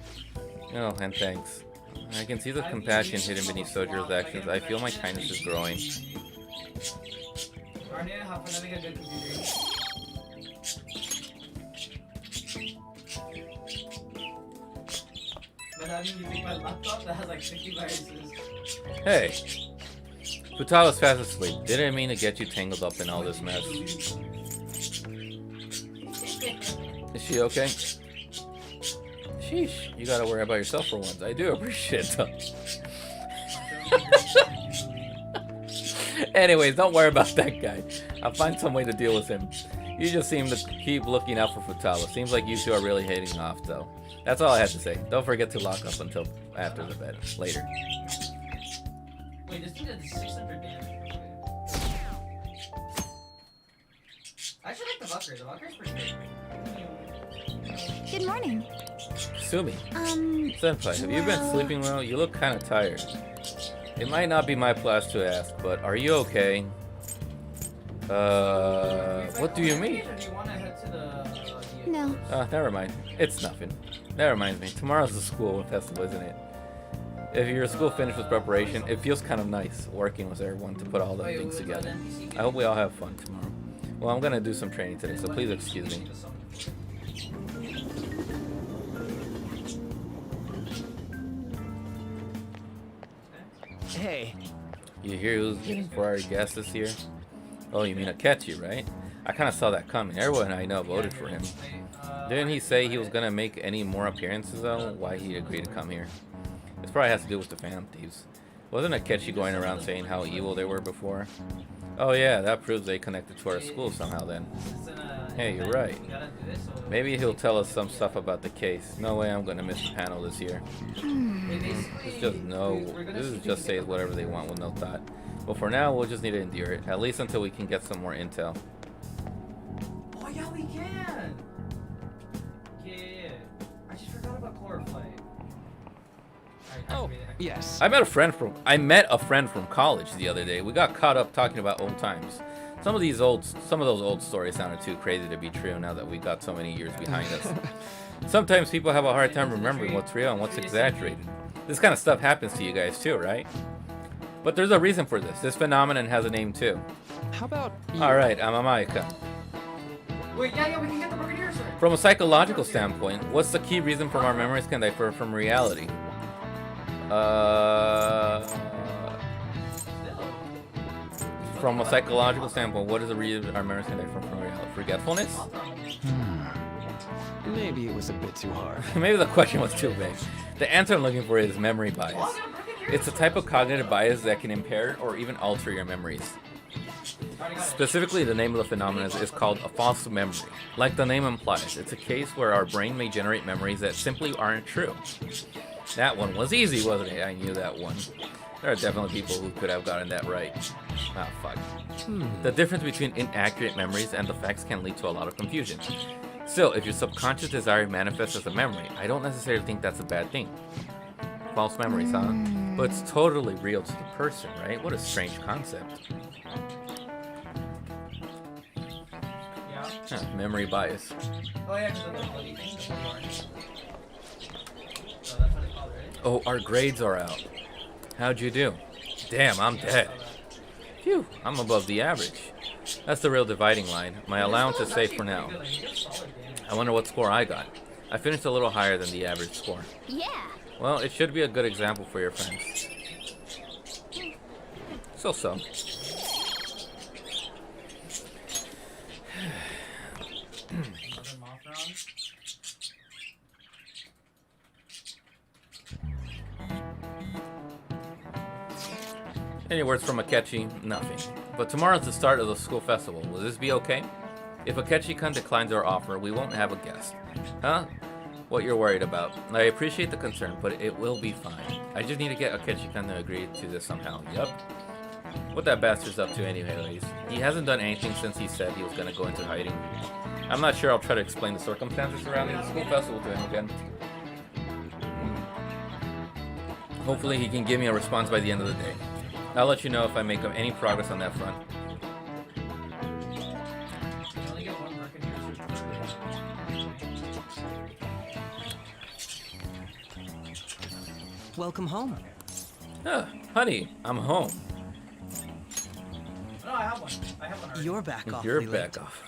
S1: No, and thanks. I can see the compassion hidden beneath Soldier's actions. I feel my kindness is growing.
S2: Arnia, have fun having a good computer. But I mean, you take my laptop that has like 50 viruses.
S1: Hey! Futala's fast asleep. Didn't mean to get you tangled up in all this mess. Is she okay? Sheesh, you gotta worry about yourself for once. I do appreciate it though. Anyways, don't worry about that guy. I'll find some way to deal with him. You just seem to keep looking out for Futala. Seems like you two are really hitting off though. That's all I have to say. Don't forget to lock up until after the bed. Later.
S2: Wait, this dude did 600 damage. I actually like the Valkyrie. The Valkyrie's pretty good.
S3: Good morning.
S1: Sumi. Senpai, have you been sleeping well? You look kind of tired. It might not be my place to ask, but are you okay? What do you mean?
S2: Or do you want to head to the
S3: No.
S1: Never mind. It's nothing. That reminds me, tomorrow's the school festival, isn't it? If your school finished with preparation, it feels kind of nice working with everyone to put all the things together. I hope we all have fun tomorrow. Well, I'm gonna do some training today, so please excuse me.
S8: Hey.
S1: You hear who's getting for our guest this year? Oh, you mean Akechi, right? I kind of saw that coming. Everyone I know voted for him. Didn't he say he was gonna make any more appearances though? Why he agreed to come here? This probably has to do with the Phantom Thieves. Wasn't Akechi going around saying how evil they were before? Oh yeah, that proves they connected to our school somehow then. Hey, you're right. Maybe he'll tell us some stuff about the case. No way I'm gonna miss the panel this year. This is just say whatever they want with no thought. But for now, we'll just need to endure it. At least until we can get some more intel.
S2: Oh yeah, we can. Yeah. I just forgot about chlorophyte.
S8: Oh, yes.
S1: I met a friend from college the other day. We got caught up talking about old times. Some of those old stories sounded too crazy to be true now that we got so many years behind us. Sometimes people have a hard time remembering what's real and what's exaggerated. This kind of stuff happens to you guys too, right? But there's a reason for this. This phenomenon has a name too.
S8: How about you?
S1: All right, I'm Amaika.
S2: Wait, yeah, we can get the Brigadier, sir.
S1: From a psychological standpoint, what's the key reason for our memories can differ from reality? From a psychological standpoint, what is the reason our memories can differ from reality? Forgetfulness?
S8: Maybe it was a bit too hard.
S1: Maybe the question was too vague. The answer I'm looking for is memory bias. It's a type of cognitive bias that can impair or even alter your memories. Specifically, the name of the phenomenon is called a false memory. Like the name implies, it's a case where our brain may generate memories that simply aren't true. That one was easy, wasn't it? I knew that one. There are definitely people who could have gotten that right. Ah, fuck. The difference between inaccurate memories and the facts can lead to a lot of confusion. Still, if your subconscious desire manifests as a memory, I don't necessarily think that's a bad thing. False memories, huh? But it's totally real to the person, right? What a strange concept. Huh, memory bias.
S2: Oh yeah, because of the bloody thing, the bloody orange. So that's what it's called, right?
S1: Oh, our grades are out. How'd you do? Damn, I'm dead. Phew, I'm above the average. That's the real dividing line. My allowance is safe for now. I wonder what score I got. I finished a little higher than the average score.
S3: Yeah.
S1: Well, it should be a good example for your friends. So. Any words from Akechi? Nothing. But tomorrow's the start of the school festival. Will this be okay? If Akechi-kun declines our offer, we won't have a guest. Huh? What you're worried about. I appreciate the concern, but it will be fine. I just need to get Akechi-kun to agree to this somehow. Yup. What that bastard's up to anyways. He hasn't done anything since he said he was gonna go into hiding. I'm not sure. I'll try to explain the circumstances surrounding the school festival to him again. Hopefully he can give me a response by the end of the day. I'll let you know if I make any progress on that front.
S5: Welcome home.
S1: Honey, I'm home.
S2: No, I have one. I have one already.
S5: You're back off.
S1: You're back off.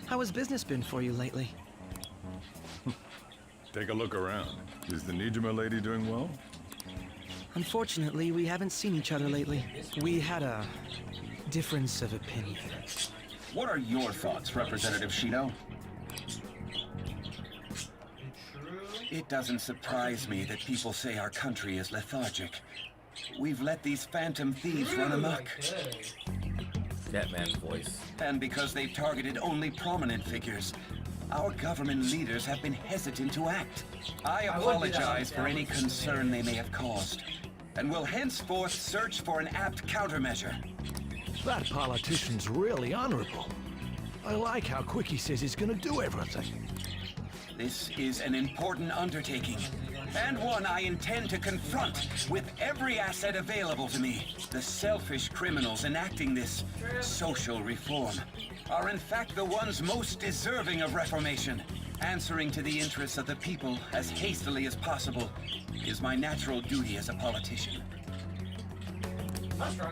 S5: How has business been for you lately?
S14: Take a look around. Is the Nijima lady doing well?
S5: Unfortunately, we haven't seen each other lately. We had a difference of opinion.
S11: What are your thoughts, Representative Shido?
S12: It doesn't surprise me that people say our country is lethargic. We've let these phantom thieves run amok.
S1: That man's voice.
S12: And because they've targeted only prominent figures, our government leaders have been hesitant to act. I apologize for any concern they may have caused, and will henceforth search for an apt countermeasure.
S15: That politician's really honorable. I like how quick he says he's gonna do everything.
S12: This is an important undertaking, and one I intend to confront with every asset available to me. The selfish criminals enacting this social reform are in fact the ones most deserving of reformation. Answering to the interests of the people as hastily as possible is my natural duty as a politician.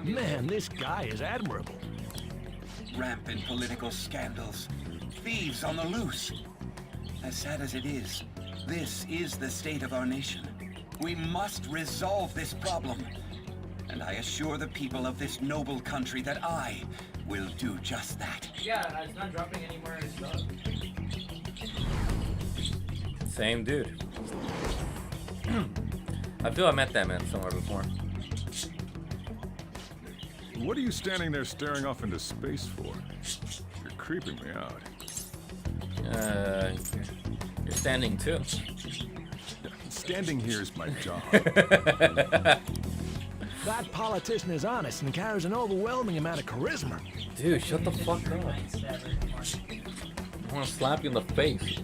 S15: Man, this guy is admirable.
S12: Rampant political scandals, thieves on the loose. As sad as it is, this is the state of our nation. We must resolve this problem. And I assure the people of this noble country that I will do just that.
S2: Yeah, it's not dropping any more stuff.
S1: Same dude. I feel I met that man somewhere before.
S14: What are you standing there staring off into space for? You're creeping me out.
S1: You're standing too.
S14: Standing here is my job.
S15: That politician is honest and carries an overwhelming amount of charisma.
S1: Dude, shut the fuck up. I want to slap you in the face.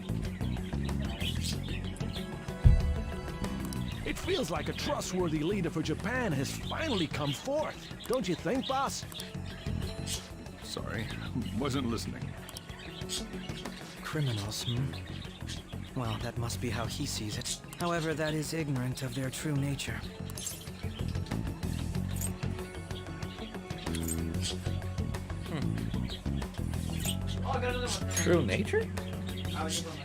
S15: It feels like a trustworthy leader for Japan has finally come forth. Don't you think, boss?
S14: Sorry, wasn't listening.
S5: Criminals, Well, that must be how he sees it. However, that is ignorant of their true nature.
S1: True nature?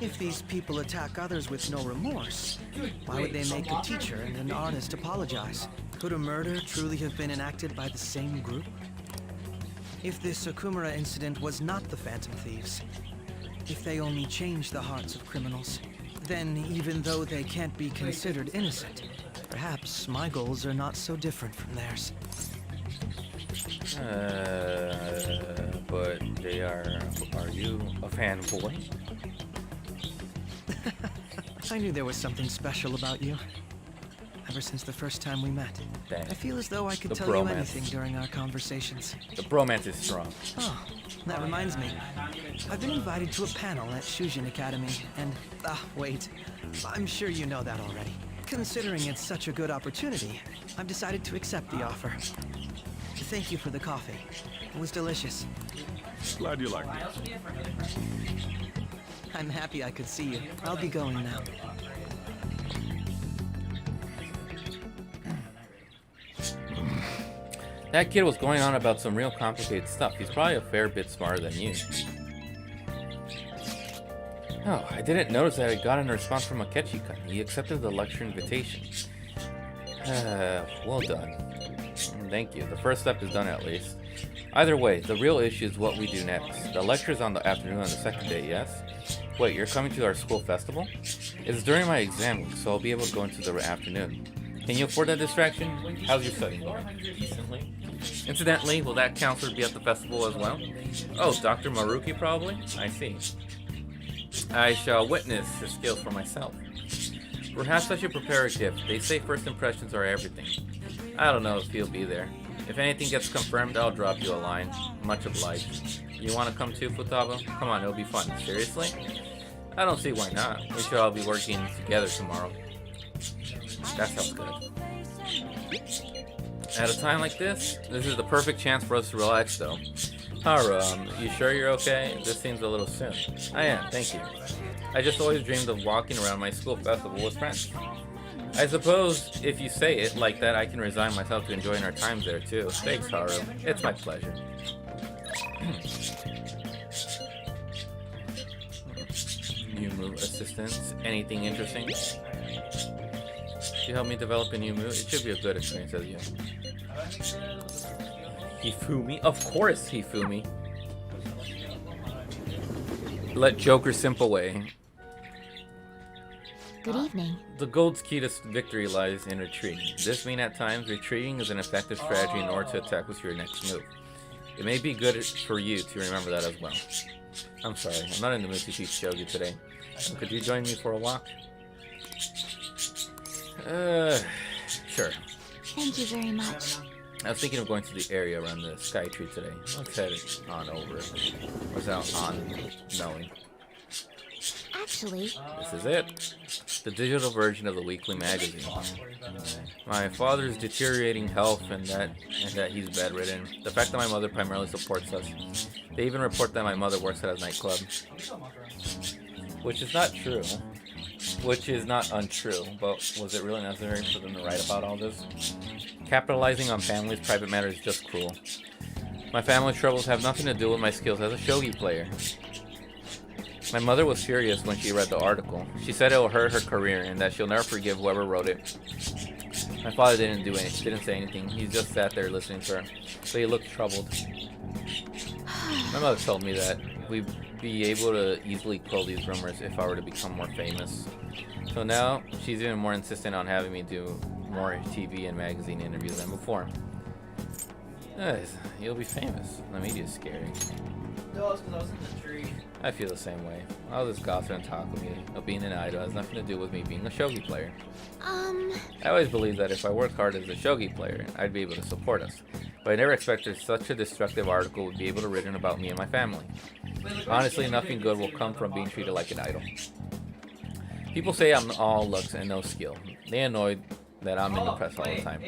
S5: If these people attack others with no remorse, why would they make a teacher and an artist apologize? Could a murder truly have been enacted by the same group? If this Okumura incident was not the Phantom Thieves, if they only changed the hearts of criminals, then even though they can't be considered innocent, perhaps my goals are not so different from theirs.
S1: But they are you a fanboy?
S5: I knew there was something special about you. Ever since the first time we met.
S1: Dang.
S5: I feel as though I could
S1: The
S5: tell
S1: bromance.
S5: you anything during our conversations.
S1: The bromance is strong.
S5: Oh, that reminds me. I've been invited to a panel at Shujin Academy, and... wait. I'm sure you know that already. Considering it's such a good opportunity, I've decided to accept the offer. Thank you for the coffee. It was delicious.
S14: Glad you like it.
S5: I'm happy I could see you. I'll be going now.
S1: That kid was going on about some real complicated stuff. He's probably a fair bit smarter than you. Oh, I didn't notice that I got a response from Akechi-kun. He accepted the lecture invitation. Well done. Thank you. The first step is done at least. Either way, the real issue is what we do next. The lecture's on the afternoon on the second day, yes? Wait, you're coming to our school festival? It's during my exam week, so I'll be able to go into the afternoon. Can you afford that distraction? How's your studying going? Decently. Incidentally, will that counselor be at the festival as well? Oh, Dr. Maruki probably? I see. I shall witness his skills for myself. Perhaps I should prepare a gift. They say first impressions are everything. I don't know if he'll be there. If anything gets confirmed, I'll drop you a line. Much obliged. You want to come too, Futaba? Come on, it'll be fun. Seriously? I don't see why not. We should all be working together tomorrow. That sounds good. At a time like this is the perfect chance for us to relax, though. Haru, you sure you're okay? This seems a little soon. I am, thank you. I just always dreamed of walking around my school festival with friends. I suppose if you say it like that, I can resign myself to enjoying our times there too. Thanks, Haru. It's my pleasure. New move assistance. Anything interesting? You help me develop a new move. It should be a good experience as you. Hifumi? Of course, Hifumi. Let Joker simp away.
S3: Good evening.
S1: The gold's key to victory lies in retreating. This means at times retreating is an effective strategy in order to attack with your next move. It may be good for you to remember that as well. I'm sorry, I'm not in the mood to teach Shogi today. Could you join me for a walk? Sure.
S3: Thank you very much.
S1: I was thinking of going to the area around the Sky Tree today. Let's head on over without knowing.
S3: Actually,
S1: this is it. The digital version of the weekly magazine. My father's deteriorating health and that he's bedridden. The fact that my mother primarily supports us. They even report that my mother works at a nightclub. Which is not true. Which is not untrue, but was it really necessary for them to write about all this? Capitalizing on family's private matters is just cruel. My family's troubles have nothing to do with my skills as a shogi player. My mother was furious when she read the article. She said it will hurt her career and that she'll never forgive whoever wrote it. My father didn't say anything. He just sat there listening to her, but he looked troubled. My mother told me that we'd be able to easily quell these rumors if I were to become more famous. So now she's even more insistent on having me do more TV and magazine interviews than before. You'll be famous. The media's scary.
S2: No, it's because I was in the tree.
S1: I feel the same way. All this gossip and talk of me of being an idol has nothing to do with me being a shogi player. I always believed that if I worked hard as a shogi player, I'd be able to support us. But I never expected such a destructive article would be able to written about me and my family. Honestly, nothing good will come from being treated like an idol. People say I'm all looks and no skill. They annoyed that I'm in the press all the time.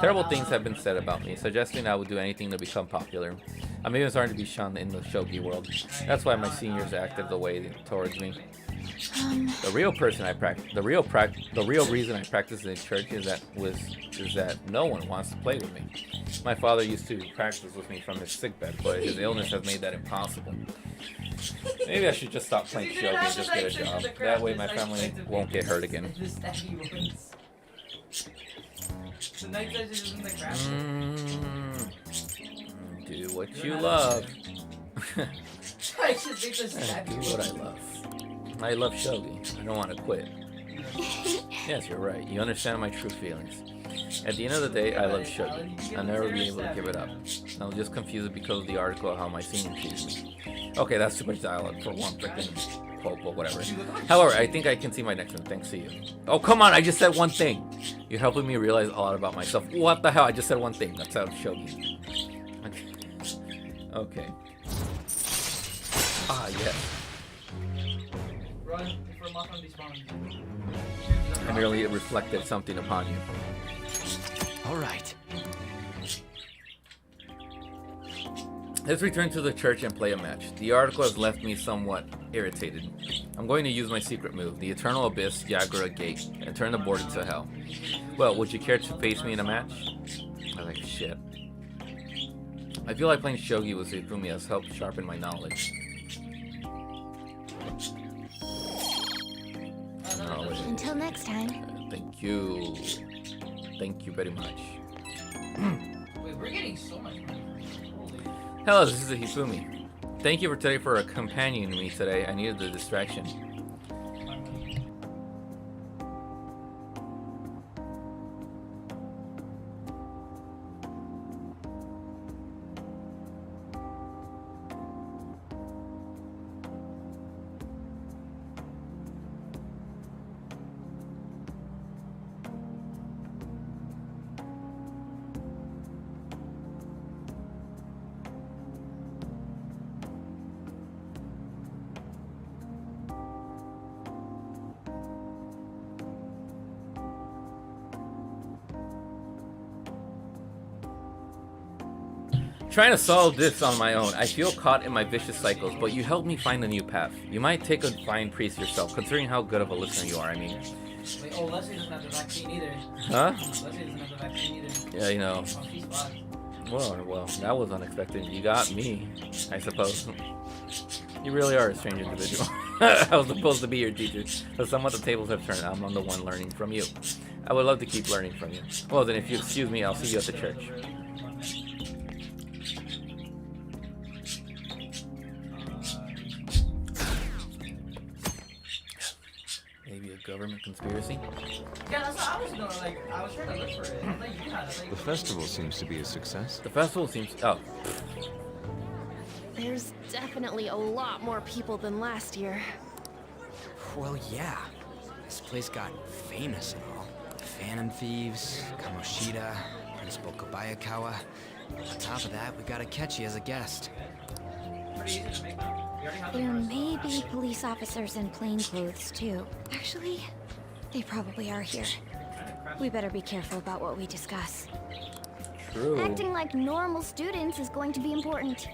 S1: Terrible things have been said about me, suggesting I would do anything to become popular. I'm even starting to be shunned in the shogi world. That's why my seniors acted the way towards me. The real reason I practice in church is that no one wants to play with me. My father used to practice with me from his sickbed, but his illness has made that impossible. Maybe I should just stop playing shogi and just get a job. That way my family won't get hurt again. Do what you love. Do what I love. I love shogi. I don't want to quit. Yes, you're right. You understand my true feelings. At the end of the day, I love shogi. I'll never be able to give it up. I'll just confuse it because of the article of how my senior treated me. Okay, that's too much dialogue for one freaking quote, but whatever. However, I think I can see my next one. Thanks to you. Oh, come on, I just said one thing. You're helping me realize a lot about myself. What the hell? I just said one thing. That's how shogi. Okay. Ah, yes. I merely reflected something upon you.
S5: All right.
S1: Let's return to the church and play a match. The article has left me somewhat irritated. I'm going to use my secret move, the Eternal Abyss Yagura Gate, and turn the board into hell. Well, would you care to face me in a match? I like shit. I feel like playing shogi with Hifumi has helped sharpen my knowledge.
S3: Until next time.
S1: Thank you. Thank you very much.
S2: Wait, we're getting so much money. Holy.
S1: Hello, this is Hifumi. Thank you for today for accompanying me today. I needed the distraction. Trying to solve this on my own. I feel caught in my vicious cycles, but you helped me find a new path. You might take a fine priest yourself, considering how good of a listener you are, I mean.
S2: Wait, oh, Leslie doesn't have the vaccine either.
S1: Huh?
S2: Leslie doesn't have the vaccine either.
S1: Yeah, you know.
S2: Oh, she's fine.
S1: Well, that was unexpected. You got me, I suppose. You really are a strange individual. I was supposed to be your teacher, but somewhat the tables have turned. I'm the one learning from you. I would love to keep learning from you. Well, then if you excuse me, I'll see you at the church. Maybe a government conspiracy?
S2: Yeah, that's what I was doing. Like, I was trying to look for it. I'm like, you had it. Like,
S6: The festival seems to be a success.
S1: The festival seems... Oh.
S9: There's definitely a lot more people than last year.
S8: Well, yeah. This place got famous and all. The Phantom Thieves, Kamoshida, Principal Kobayakawa. On top of that, we got Akechi as a guest.
S2: pretty easy to make now. We already have the
S3: There
S2: cars.
S3: may be police officers in plain clothes, too. Actually, they probably are here. We better be careful about what we discuss.
S1: True.
S3: Acting like normal students is going to be important.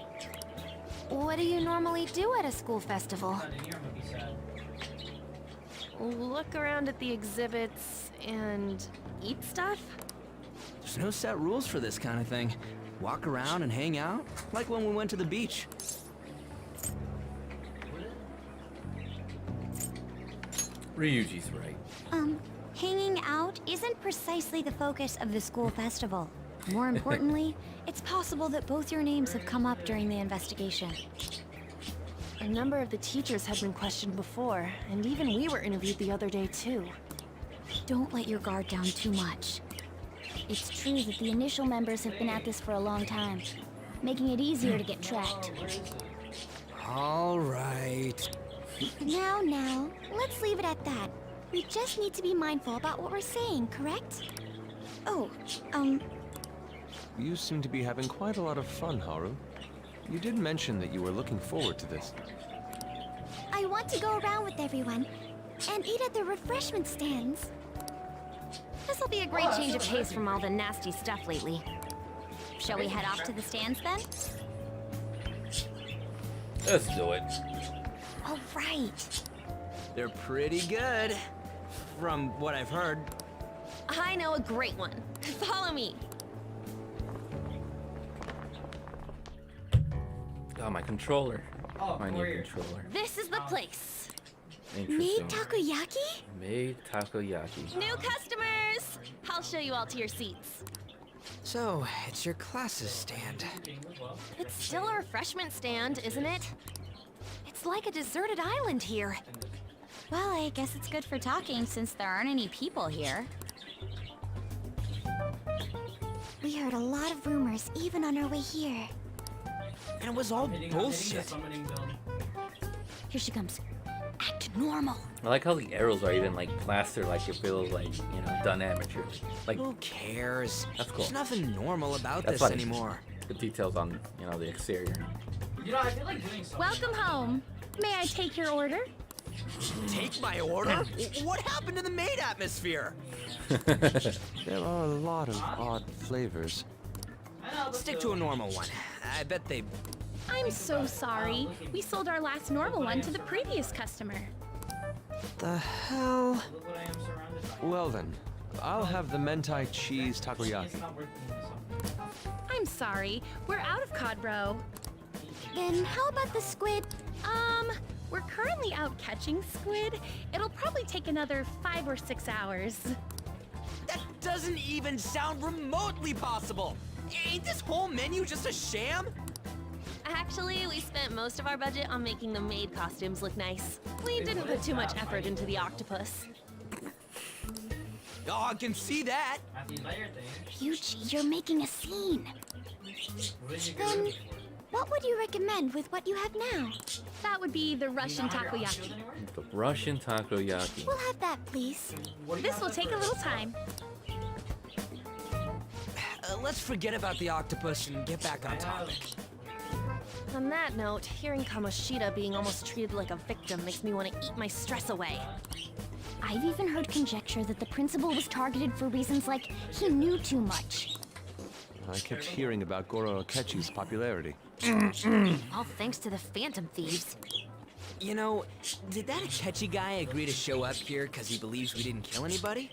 S3: What do you normally do at a school festival?
S9: Look around at the exhibits and eat stuff?
S5: There's no set rules for this kind of thing. Walk around and hang out, like when we went to the beach.
S1: Ryuji's right.
S3: Hanging out isn't precisely the focus of the school festival. More importantly, it's possible that both your names have come up during the investigation.
S9: A number of the teachers had been questioned before, and even we were interviewed the other day too.
S3: Don't let your guard down too much. It's true that the initial members have been at this for a long time, making it easier to get tracked.
S5: All right.
S3: Now, let's leave it at that. We just need to be mindful about what we're saying, correct? Oh,
S6: You seem to be having quite a lot of fun, Haru. You did mention that you were looking forward to this.
S3: I want to go around with everyone and eat at the refreshment stands.
S13: This'll be a great change of pace from all the nasty stuff lately. Shall we head off to the stands then?
S1: Let's do it.
S3: All right.
S5: They're pretty good, from what I've heard.
S9: I know a great one. Follow me.
S1: Oh, my controller.
S2: Oh,
S1: My new
S2: warrior.
S1: controller.
S9: This is the place.
S3: Made
S1: Interesting.
S3: takoyaki?
S1: Made takoyaki.
S9: New customers! I'll show you all to your seats.
S5: So, it's your classes stand.
S9: It's still a refreshment stand, isn't it?
S3: It's like a deserted island here. Well, I guess it's good for talking since there aren't any people here. We heard a lot of rumors even on our way here.
S5: And it was all bullshit.
S3: Here she comes. Act normal.
S1: I like how the arrows are even like plastered, like it feels like, you know, done amateur. Like,
S5: Who cares?
S1: That's cool.
S5: There's nothing normal about
S1: That's
S5: this
S1: funny.
S5: anymore.
S1: the details on, you know, the exterior.
S2: You know, I feel like doing something.
S13: Welcome home. May I take your order?
S5: Take my order? What happened to the maid atmosphere?
S6: There are a lot of odd flavors.
S5: Stick to a normal one. I bet they
S16: I'm so sorry. We sold our last normal one to the previous customer.
S8: The hell?
S6: Well then, I'll have the mentai cheese takoyaki.
S16: I'm sorry. We're out of cod, bro.
S3: Then how about the squid?
S16: We're currently out catching squid. It'll probably take another 5 or 6 hours.
S8: That doesn't even sound remotely possible! Ain't this whole menu just a sham?
S9: Actually, we spent most of our budget on making the maid costumes look nice. We didn't put too much effort into the octopus.
S8: Oh, I can see that!
S3: Ryuji, you're making a scene. Then, what would you recommend with what you have now?
S16: That would be the Russian takoyaki.
S1: The Russian takoyaki.
S3: We'll have that, please.
S16: This will take a little time.
S8: Let's forget about the octopus and get back on topic.
S9: On that note, hearing Kamoshida being almost treated like a victim makes me want to eat my stress away.
S3: I've even heard conjecture that the principal was targeted for reasons like he knew too much.
S6: I kept hearing about Goro Akechi's popularity.
S13: All thanks to the Phantom Thieves.
S8: You know, did that Akechi guy agree to show up here because he believes we didn't kill anybody?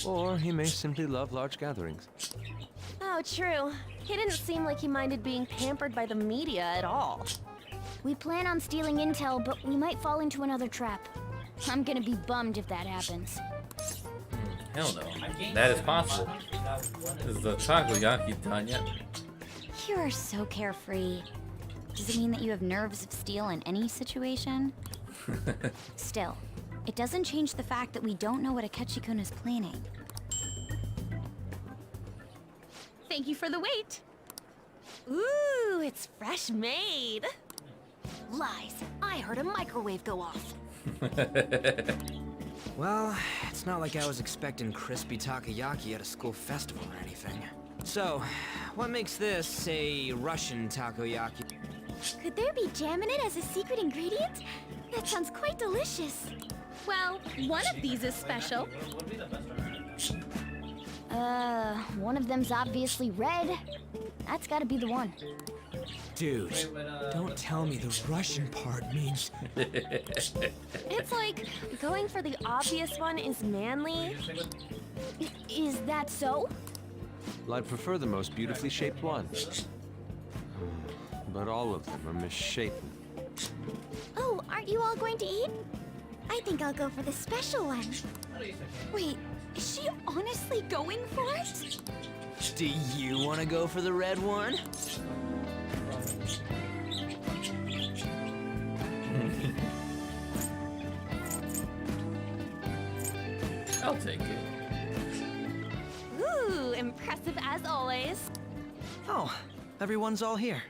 S6: Or he may simply love large gatherings.
S9: Oh, true. He didn't seem like he minded being pampered by the media at all.
S3: We plan on stealing intel, but we might fall into another trap. I'm gonna be bummed if that happens.
S1: Hell no. That is possible. Is the takoyaki done yet?
S3: You are so carefree. Does it mean that you have nerves of steel in any situation? Still, it doesn't change the fact that we don't know what Akechi-kun is planning.
S16: Thank you for the wait.
S9: Ooh, it's fresh made.
S13: Lies. I heard a microwave go off.
S8: Well, it's not like I was expecting crispy takoyaki at a school festival or anything. So, what makes this a Russian takoyaki?
S3: Could there be jam in it as a secret ingredient? That sounds quite delicious.
S16: Well, one of these is special.
S3: One of them's obviously red. That's gotta be the one.
S8: Dude, don't tell me the Russian part means...
S9: It's like going for the obvious one is manly.
S3: Is that so?
S6: Well, I'd prefer the most beautifully shaped one. But all of them are misshapen.
S3: Oh, aren't you all going to eat? I think I'll go for the special one. Wait, is she honestly going for it?
S8: Do you want to go for the red one?
S1: I'll take it.
S9: Ooh, impressive as always.
S5: Oh, everyone's all here.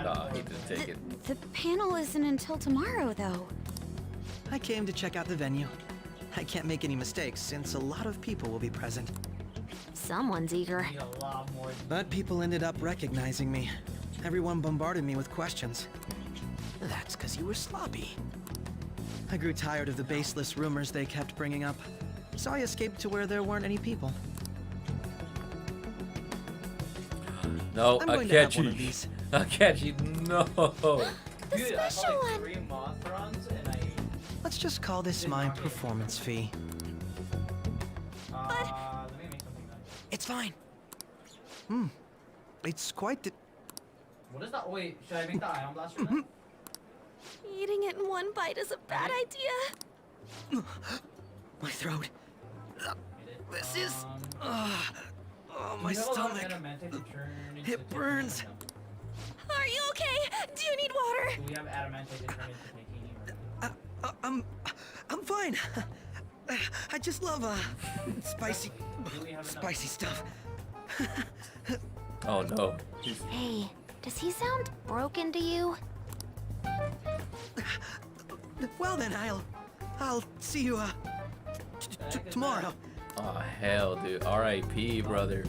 S1: Nah, he didn't take it.
S3: The panel isn't until tomorrow, though.
S5: I came to check out the venue. I can't make any mistakes since a lot of people will be present.
S13: Someone's eager.
S5: But people ended up recognizing me. Everyone bombarded me with questions.
S8: That's because you were sloppy.
S5: I grew tired of the baseless rumors they kept bringing up, so I escaped to where there weren't any people.
S1: No,
S5: I'm going to have one of
S1: Akechi.
S5: these.
S1: Akechi, no.
S3: The special one!
S5: Let's just call this my performance fee.
S8: It's fine.
S5: It's quite the...
S2: What is that? Wait, should I make the ion blast from that?
S9: Eating it in one bite is a bad idea.
S5: My throat. This is... oh, my stomach. It burns.
S9: Are you okay? Do you need water?
S2: Do we have adamantite to turn into titanium?
S5: I'm fine. I just love spicy stuff.
S1: Oh no.
S3: Hey, does he sound broken to you?
S5: Well then, I'll see you tomorrow.
S1: Oh hell, dude. R.I.P. brother.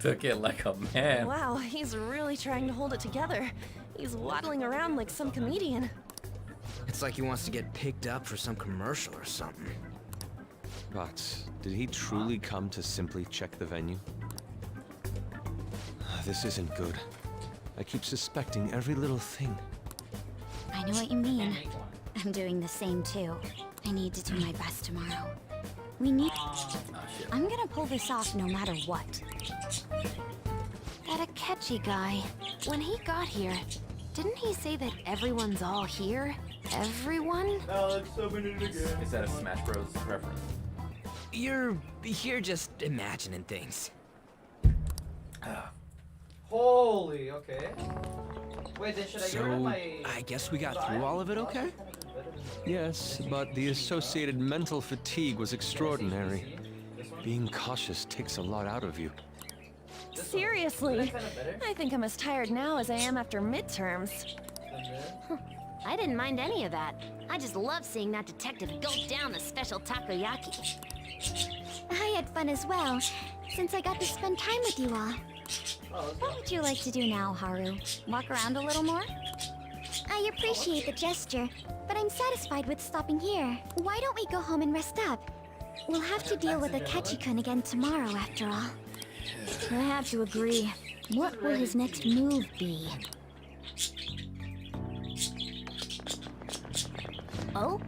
S1: Took it like a man.
S9: Wow, he's really trying to hold it together. He's waddling around like some comedian.
S8: It's like he wants to get picked up for some commercial or something.
S6: But did he truly come to simply check the venue? This isn't good. I keep suspecting every little thing.
S3: I know what you mean. I'm doing the same too. I need to do my best tomorrow. We need... I'm gonna pull this off no matter what.
S9: That Akechi guy, when he got here, didn't he say that everyone's all here? Everyone?
S1: Is that a Smash Bros. Reference?
S8: You're just imagining things.
S2: Holy, okay. Wait, then should I get rid of
S6: So,
S2: my...
S8: I guess we got through all of it okay?
S6: Yes, but the associated mental fatigue was extraordinary. Being cautious takes a lot out of you.
S9: Seriously? I think I'm as tired now as I am after midterms.
S13: I didn't mind any of that. I just love seeing that detective gulp down the special takoyaki.
S3: I had fun as well, since I got to spend time with you all. What would you like to do now, Haru? Walk around a little more? I appreciate the gesture, but I'm satisfied with stopping here. Why don't we go home and rest up? We'll have to deal with Akechi-kun again tomorrow, after all. I have to agree. What will his next move be? Oh?